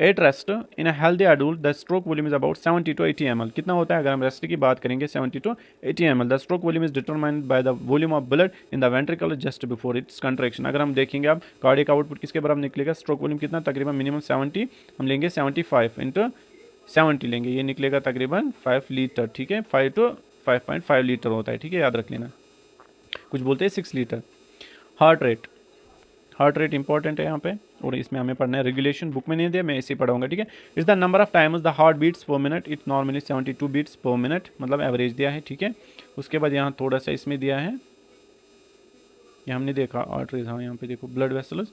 at rest in a healthy adult the stroke volume is about 70 to 80 ml। कितना होता है, अगर हम रेस्ट की बात करेंगे 70 to 80 ml। The stroke volume is determined by the volume of blood in the ventricle just before it's contraction. अगर हम देखेंगे अब कार्डियक आउटपुट किसके बराबर निकलेगा, स्ट्रोक वॉल्यूम कितना, तकरीबन मिनिमम 70, हम लेंगे 75 इंटू 70 लेंगे, ये निकलेगा तकरीबन 5 लीटर, ठीक है, 5 to 5.5 लीटर होता है, ठीक है, याद रख लेना। कुछ बोलते हैं 6 लीटर। हार्ट रेट इंपॉर्टेंट है यहाँ पे, और इसमें हमें पढ़ना है, रेगुलेशन बुक में नहीं दिया, मैं ऐसे ही पढ़ाऊंगा, ठीक है। Is the number of times the heart beats per minute, it normally 72 beats per minute, मतलब एवरेज दिया है, ठीक है। उसके बाद यहाँ थोड़ा सा इसमें दिया है, ये हमने देखा आर्टरीज, हाँ यहाँ पे देखो ब्लड वेसल्स,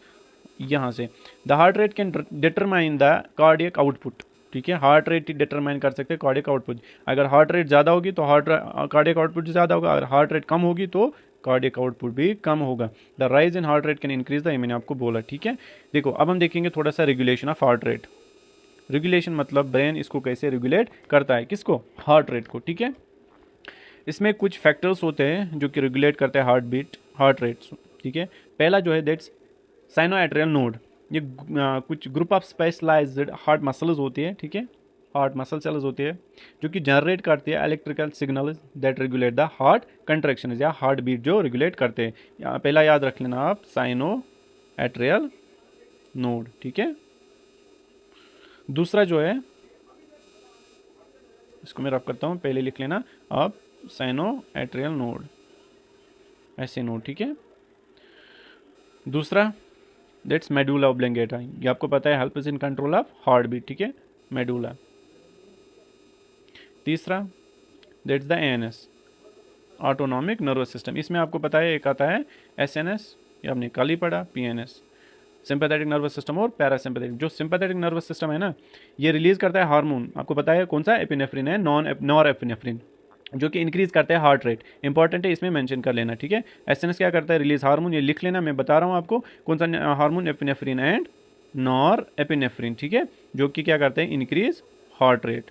यहाँ से the heart rate can determine the cardiac output, ठीक है, हार्ट रेट डिटरमाइन कर सकते हैं कार्डियक आउटपुट। अगर हार्ट रेट ज़्यादा होगी तो कार्डियक आउटपुट ज़्यादा होगा, अगर हार्ट रेट कम होगी तो कार्डियक आउटपुट भी कम होगा। The rise in heart rate can increase the, मैंने आपको बोला, ठीक है। देखो अब हम देखेंगे थोड़ा सा regulation of heart rate. Regulation मतलब ब्रेन इसको कैसे रेगुलेट करता है, किसको, हार्ट रेट को, ठीक है। इसमें कुछ फैक्टर्स होते हैं जो कि रेगुलेट करते हैं हार्ट रेट, ठीक है। पहला जो है दैट्स साइनोएट्रियल नोड, ये कुछ group of specialised heart muscles होती है, ठीक है, हार्ट मसल सेल्स होती है जो कि जनरेट करती है electrical signals that regulate the heart contraction या हार्ट बीट, जो रेगुलेट करते हैं। पहला याद रख लेना आप, साइनोएट्रियल नोड, ठीक है। दूसरा जो है, इसको मैं रफ करता हूँ, पहले लिख लेना आप, साइनोएट्रियल नोड, ऐसे नोड, ठीक है। दूसरा दैट्स मेडुला ऑब्लिंगेटा, ये आपको पता है helps in control of heart beat, ठीक है, मेडुला। तीसरा that's the ANS, autonomic nervous system, इसमें आपको पता है एक आता है एसएनएस, ये आपने कल ही पढ़ा, पीएनएस, सिंपैथेटिक नर्वस सिस्टम और पैरासिम्पैथेटिक। जो सिंपैथेटिक नर्वस सिस्टम है ना, ये रिलीज करता है हार्मोन, आपको पता है कौन सा, एपिनेफ्रिन है, नॉर एपिनेफ्रिन, जो कि इंक्रीज करता है हार्ट रेट, इंपॉर्टेंट है, इसमें मेंशन कर लेना, ठीक है। एसएनएस क्या करता है, रिलीज हार्मोन, ये लिख लेना, मैं बता रहा हूँ आपको कौन सा hormone, epinephrine and nor epinephrine, ठीक है, जो कि क्या करते हैं, इंक्रीज हार्ट रेट।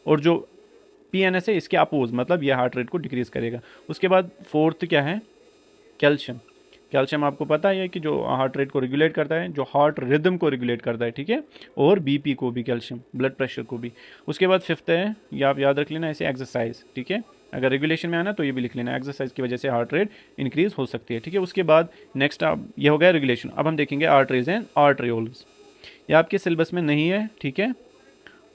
और जो पीएनएस है इसके अपोज, मतलब ये हार्ट रेट को डिक्रीज करेगा। उसके बाद फोर्थ क्या है, कैल्शियम आपको पता है कि जो हार्ट रेट को रेगुलेट करता है, जो हार्ट रिदम को रेगुलेट करता है, ठीक है, और बीपी को भी, कैल्शियम ब्लड प्रेशर को भी। उसके बाद फिफ्थ है, ये आप याद रख लेना, ऐसे एक्सरसाइज, ठीक है, अगर रेगुलेशन में आना तो ये भी लिख लेना, एक्सरसाइज की वजह से हार्ट रेट इंक्रीज हो सकती है, ठीक है। उसके बाद नेक्स्ट आप, ये हो गया रेगुलेशन। अब हम देखेंगे आर्टरीज एंड आर्टरियोल्स, ये आपके सिलेबस में नहीं है, ठीक है,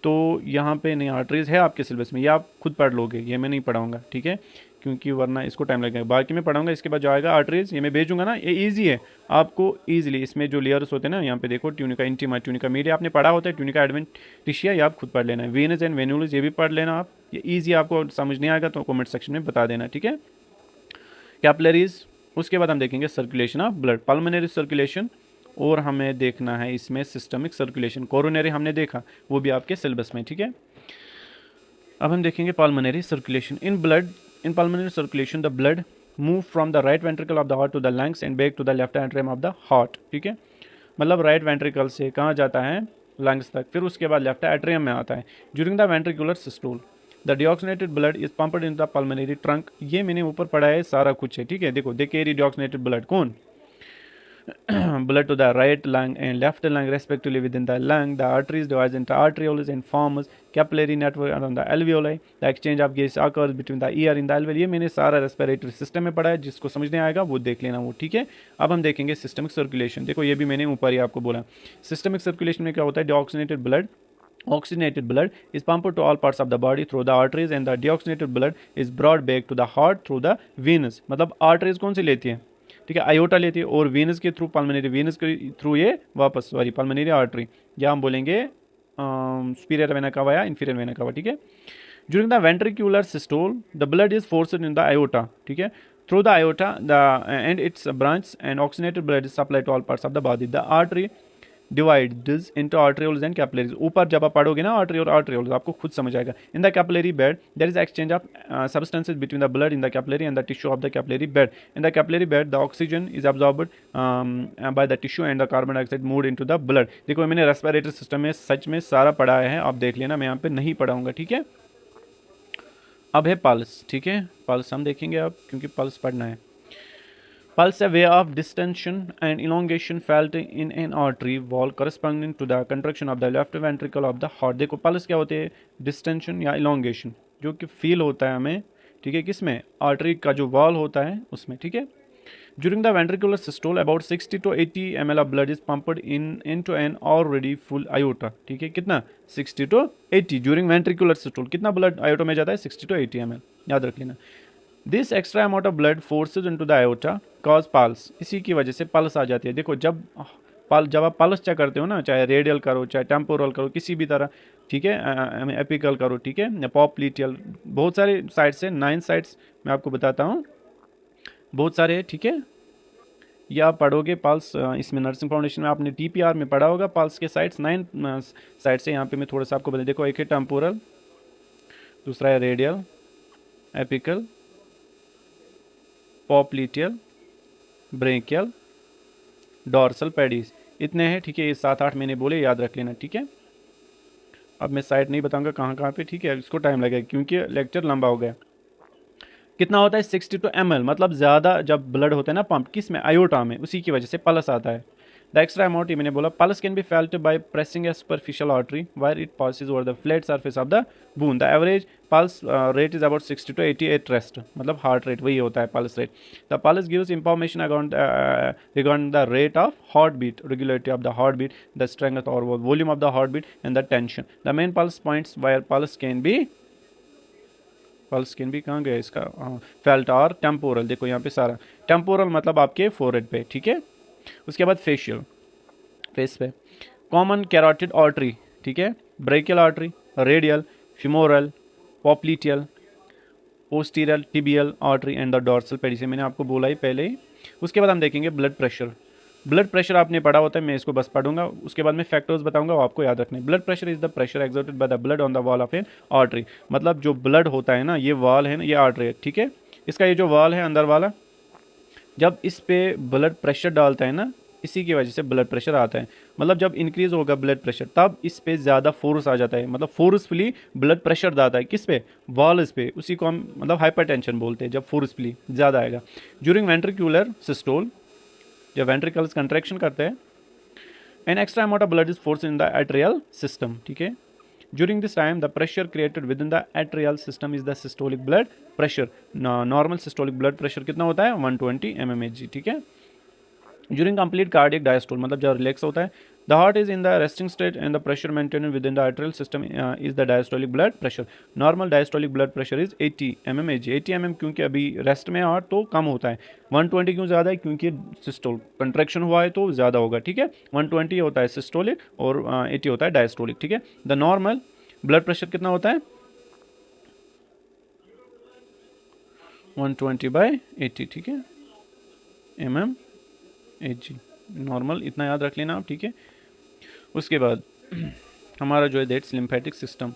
तो यहाँ पे नहीं, आर्टरीज है आपके सिलेबस में, ये आप खुद पढ़ लोगे, ये मैं नहीं पढ़ाऊंगा, ठीक है, क्योंकि वरना इसको टाइम लगेगा। बाकी मैं पढ़ाऊंगा, इसके बाद जो आएगा आर्टरीज, ये मैं भेजूंगा ना, ये इजी है आपको ईजिली, इसमें जो लेयर्स होते हैं ना, यहाँ पे देखो, ट्यूनिका इंटीमा, ट्यूनिका मीडिया आपने पढ़ा होता है, ट्यूनिका एडवेंटिशिया ये आप खुद पढ़ लेना है, वेनस एंड वेन्यूल्स ये भी पढ़ लेना आप, ये ईजी, आपको समझ नहीं आएगा तो कमेंट सेक्शन में बता देना, ठीक है। कैपिलरीज, उसके बाद हम देखेंगे circulation of blood, pulmonary circulation, और हमें देखना है इसमें सिस्टमिक सर्कुलेशन, कोरोनरी हमने देखा, वो भी आपके सिलेबस में, ठीक है। अब हम देखेंगे pulmonary circulation. In pulmonary circulation the blood move from the right ventricle of the heart to the lungs and back to the left atrium of the heart, ठीक है, मतलब राइट वेंट्रिकल से कहाँ जाता है, लंग्स तक, फिर उसके बाद लेफ्ट एट्रियम में आता है। During the ventricular systole the deoxygenated blood is pumped in the pulmonary trunk, ये मैंने ऊपर पढ़ा है, सारा कुछ है, ठीक है। देखो दे कैरी डिऑक्सीनेटेड ब्लड, कौन, blood to the right lung and left lung respectively within the lung. The arteries divide into arterioles and forms capillary network around the alveoli. The exchange of gas occurs between the ear and the alveoli. ये मैंने सारा रेस्पिरेटरी सिस्टम में पढ़ा है, जिसको समझने आएगा वो देख लेना, वो ठीक है। अब हम देखेंगे सिस्टमिक सर्कुलेशन, देखो ये भी मैंने ऊपर ही आपको बोला। सिस्टमिक सर्कुलेशन में क्या होता है, deoxygenated blood, oxygenated blood is pumped to all parts of the body through the arteries and the deoxygenated blood is brought back to the heart through the veins। मतलब arteries कौन सी लेती है, ठीक है, आयोटा लेती है, और वेनस के थ्रू, पल्मोनरी वेनस के थ्रू ये वापस, सॉरी पल्मोनरी आर्टरी, या हम बोलेंगे सुपीरियर वेना कावा या इंफीरियर वेना कावा, ठीक है। During the ventricular systole the blood is forced in the aorta, ठीक है, through the aorta the and its branch and oxygenated blood is supply to all parts of the body. The artery divides into arterioles and capillaries. ऊपर जब आप पढ़ोगे ना arterioles आपको खुद समझ आएगा. In the capillary bed there is exchange of substances between the blood in the capillary and the tissue of the capillary bed. In the capillary bed the oxygen is absorbed by the tissue and the carbon dioxide moved into the blood. देखो मैंने रेस्पिरेटरी सिस्टम में सच में सारा पढ़ा है, आप देख लेना, मैं यहाँ पे नहीं पढ़ाऊंगा. ठीक है, अब है पल्स. ठीक है, पल्स हम देखेंगे अब, क्योंकि पल्स पढ़ना है. Pulse, a way of distension and elongation felt in an artery wall corresponding to the contraction of the left ventricle of the heart. देखो पल्स क्या होते हैं, डिस्टेंशन या इलोंगेशन, जो कि फील होता है हमें. ठीक है, किसमें, आर्टरी का जो वॉल होता है उसमें. ठीक है, during the ventricular systole about 60 to 80 ml of blood is pumped into an already full aorta. ठीक है, कितना, 60 to 80 during ventricular systole. कितना ब्लड aorta में जाता है, 60 to 80 ml, याद रख लेना. This extra amount of blood forces into the iota cause pulse. इसी की वजह से पल्स आ जाती है. देखो जब आप पल्स चेक करते हो ना, चाहे रेडियल करो चाहे टेम्पोरल करो, किसी भी तरह. ठीक है, एपिकल करो. ठीक है, या पॉप्लीटियल, बहुत सारे साइट्स है, 9 साइट्स मैं आपको बताता हूँ, बहुत सारे है. ठीक है, या आप पढ़ोगे पल्स, इसमें नर्सिंग फाउंडेशन में आपने TPR में पढ़ा होगा, पल्स के साइट्स 9 साइट्स है. यहाँ पे मैं थोड़ा सा आपको बता, देखो एक है टेम्पोरल, दूसरा है radial, apical, popliteal, brachial, dorsal, pedis, इतने हैं. ठीक है, ये 7-8 मैंने बोले, याद रख लेना. ठीक है, अब मैं साइट नहीं बताऊंगा कहाँ कहाँ पे. ठीक है, इसको टाइम लगेगा क्योंकि लेक्चर लंबा हो गया. कितना होता है, 62 ml, मतलब ज़्यादा जब ब्लड होता है ना पंप, किस में, आयोटा में, उसी की वजह से पल्स आता है. द एक्स्ट्रा अमाउंट, मैंने बोला, pulse can be felt by pressing a superficial artery where it passes over the flat surface of the bone. The average pulse rate is about 60 to 80 at rest, मतलब हार्ट रेट वही होता है pulse rate. The pulse gives information regarding the rate of heart beat, regulatory of the heart beat, the strength और volume of the heart beat and the tension. The main pulse points wire pulse can B कहाँ गया इसका, फेल्ट और टेम्पोरल. देखो यहाँ पे सारा टेम्पोरल मतलब आपके फोरहेड पे. ठीक है, उसके बाद फेशियल, फेस पे, कॉमन कैरोटिड आर्टरी. ठीक है, brachial artery, radial, femoral, popliteal, posterior tibial artery and the dorsal pedis. मैंने आपको बोला ही पहले ही. उसके बाद हम देखेंगे ब्लड प्रेशर. ब्लड प्रेशर आपने पढ़ा होता है, मैं इसको बस पढ़ूंगा, उसके बाद में फैक्टर्स बताऊंगा, वो आपको याद रखने. Blood pressure is the pressure exerted by the blood on the wall of N artery. मतलब जो ब्लड होता है ना, ये वॉल है ना, ये आर्टरी है. ठीक है, इसका ये जो वॉल है अंदर वाला, जब इस पे ब्लड प्रेशर डालता है ना, इसी की वजह से ब्लड प्रेशर आता है. मतलब जब इंक्रीज होगा ब्लड प्रेशर, तब इस पे ज़्यादा फोर्स आ जाता है, मतलब फोर्सफुली ब्लड प्रेशर आता है. किस पे, वॉल्स पे, उसी को हम मतलब हाइपरटेंशन बोलते हैं, जब फोर्सफुली ज़्यादा आएगा. ड्यूरिंग वेंट्रिकुलर सिस्टोल, जब वेंट्रिकल्स कंट्रैक्शन करते हैं, an extra amount of blood is force in the atrial system. ठीक है, during this time the pressure created with in the atrial system is the systolic blood pressure. Normal systolic blood pressure कितना होता है, 120 mmHg. ठीक है, ड्यूरिंग कंप्लीट कार्डियक डायस्टोल, मतलब जब रिलैक्स होता है, the heart is in the resting state and the pressure maintain with in the atrial system is the diastolic blood pressure. Normal diastolic blood pressure is 80 mmHg. 80 mm क्योंकि अभी रेस्ट में हार्ट तो कम होता है. 120 क्यों ज़्यादा है, क्योंकि सिस्टोल कंट्रैक्शन हुआ है तो ज़्यादा होगा. ठीक है, 120 होता है सिस्टोलिक और 80 होता है डायस्टोलिक. ठीक है, द नॉर्मल ब्लड प्रेशर कितना होता है, 120/80. ठीक है, mmHg नॉर्मल, इतना याद रख लेना आप. ठीक है, उसके बाद हमारा जो है दैट्स लिम्फेटिक सिस्टम.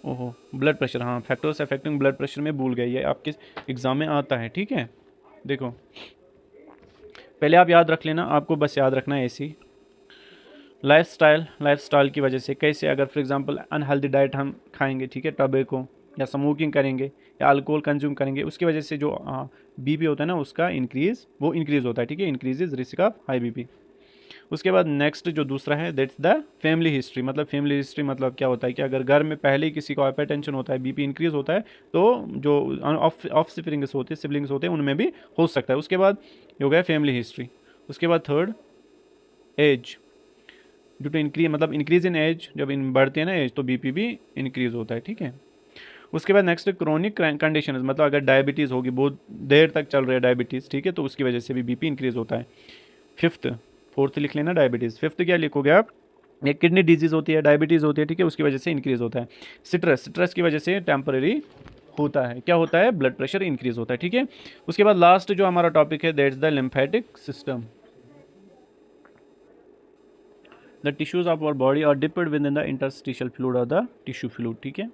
ओहो, ब्लड प्रेशर, हाँ, फैक्टर्स अफेक्टिंग ब्लड प्रेशर में भूल गए, ये आपके एग्जाम में आता है. ठीक है, देखो पहले आप याद रख लेना, आपको बस याद रखना है ऐसी. लाइफस्टाइल की वजह से कैसे, अगर फॉर एग्जांपल अनहेल्दी डाइट हम खाएंगे, ठीक है, टबैको या स्मोकिंग करेंगे या अल्कोहल कंज्यूम करेंगे, उसकी वजह से जो BP होता है ना, उसका इंक्रीज़ होता है. ठीक है, increases risk of high BP. उसके बाद नेक्स्ट जो दूसरा है, दैट्स द फैमिली हिस्ट्री. मतलब फैमिली हिस्ट्री मतलब क्या होता है कि अगर घर में पहले ही किसी को हाइपरटेंशन होता है, BP इंक्रीज़ होता है, तो जो ऑफस्प्रिंग्स होते हैं, सिबलिंग्स होते हैं, उनमें भी हो सकता है. उसके बाद ये हो गया फैमिली हिस्ट्री. उसके बाद third, age. Due to increase in age, जब बढ़ती है ना एज, तो BP भी इंक्रीज़ होता है. ठीक है, उसके बाद नेक्स्ट क्रोनिक कंडीशन, मतलब अगर डायबिटीज़ होगी, बहुत देर तक चल रही है डायबिटीज़, ठीक है, तो उसकी वजह से भी BP इंक्रीज़ होता है. फोर्थ लिख लेना डायबिटीज़. फिफ्थ क्या लिखोगे आप, एक किडनी डिजीज़ होती है, डायबिटीज़ होती है, ठीक है, उसकी वजह से इंक्रीज़ होता है. स्ट्रेस की वजह से टेम्परेरी होता है, क्या होता है, ब्लड प्रेशर इंक्रीज़ होता है. ठीक है, उसके बाद लास्ट जो हमारा टॉपिक है, that's the lymphatic system. The tissues of our body are dipped within the interstitial fluid और द टिश्यू फ्लूइड, ठीक है।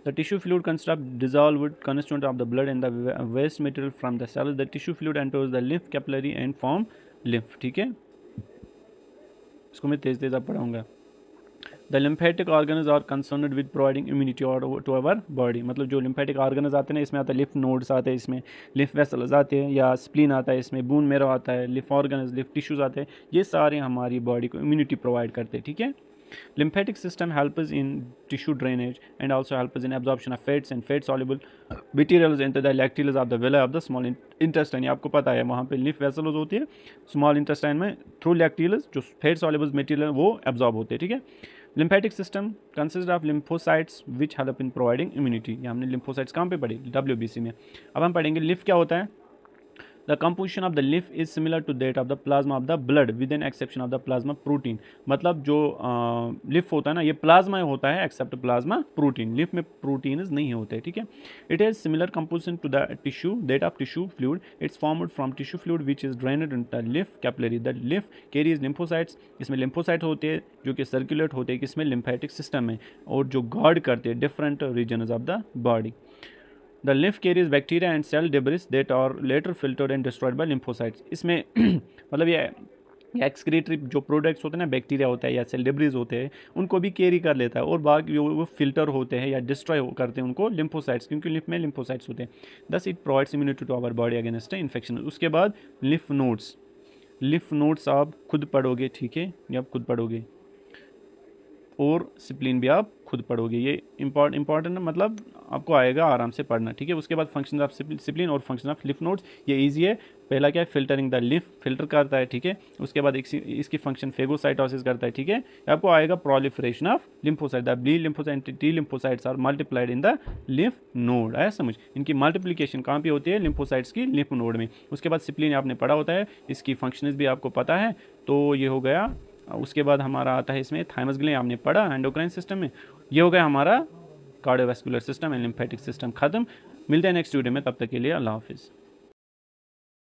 The tissue fluid consists of dissolved constituent of the blood and the waste material from the cells. The tissue fluid enters the lymph capillary and form lymph, ठीक है। इसको मैं तेज तेज अब पढ़ाऊंगा। The lymphatic organs are concerned with providing immunity to our body, मतलब जो लिम्फेटिक ऑर्गन्स आते हैं इसमें आता है लिम्फ नोड्स आते हैं, इसमें लिम्फ वेसल्स आते हैं या स्प्लीन आता है, इसमें बून मेरो आता है, लिम्फ ऑर्गन्स लिम्फ टिश्यूज आते हैं, ये सारे हमारी बॉडी को इम्यूनिटी प्रोवाइड करते हैं, ठीक है। Lymphatic system helps in tissue drainage and also helps in absorption of fats and fat soluble materials into the lacteals of the villi of the small intestine। ये आपको पता है वहाँ पे lymph vessels होती है स्मॉल इंटेस्टाइन में, थ्रू lacteals जो fat soluble material वो absorb होते हैं, ठीक है। Lymphatic system consists of lymphocytes which help in providing immunity। ये हमने lymphocytes कहाँ पे पढ़ी, WBC में। अब हम पढ़ेंगे lymph क्या होता है। The composition of the lymph is similar to that of the plasma of the blood with an exception of the plasma protein। मतलब जो lymph होता है ना ये प्लाज्मा होता है एक्सेप्ट प्लाज्मा प्रोटीन, lymph में प्रोटीन्स नहीं होते, ठीक है। It has similar composition to the tissue that of tissue fluid। It's formed from tissue fluid which is drained into the lymph capillary। The lymph carries lymphocytes। इसमें lymphocytes होते हैं जो कि सर्कुलेट होते हैं किसमें, lymphatic system में, और जो गार्ड करते हैं different regions of the body. The lymph carries bacteria and cell debris that are later filtered and destroyed by lymphocytes। इसमें मतलब ये एक्सक्रीटरी जो प्रोडक्ट्स होते हैं ना, बैक्टीरिया होता है या सेल डिब्रीज होते हैं, उनको भी कैरी कर लेता है और बाकी वो फिल्टर होते हैं या डिस्ट्रॉय करते हैं उनको लिम्फोसाइट्स, क्योंकि लिम्फ में लिम्फोसाइट्स होते हैं। Thus it provides immunity to our body against infection. उसके बाद लिम्फ नोड्स आप खुद पढ़ोगे, ठीक है, ये आप खुद पढ़ोगे, और स्प्लीन भी आप खुद पढ़ोगे। ये इंपॉर्टेंट मतलब आपको आएगा आराम से पढ़ना, ठीक है। उसके बाद फंक्शन ऑफ स्प्लीन और फंक्शन ऑफ लिम्फ नोड्स, ये इजी है। पहला क्या है, फिल्टरिंग द लिम्फ, फिल्टर करता है, ठीक है। उसके बाद इसकी फंक्शन फेगोसाइटोसिस करता है, ठीक है। आपको आएगा proliferation of lymphocyte, the B lymphocyte T lymphocytes are multiplied in the lymph node. आया समझ, इनकी मल्टीप्लिकेशन कहाँ पे होती है, लिम्फोसाइट्स की लिम्फ नोड में। उसके बाद स्प्लीन आपने पढ़ा होता है, इसकी फंक्शंस भी आपको पता है, तो ये हो गया। उसके बाद हमारा आता है इसमें थाइमस ग्लैंड, आपने पढ़ा एंडोक्राइन सिस्टम में। ये हो गया हमारा cardiovascular system and lymphatic system खत्म। मिलते हैं नेक्स्ट वीडियो में, तब तक के लिए अल्लाह हाफिज़।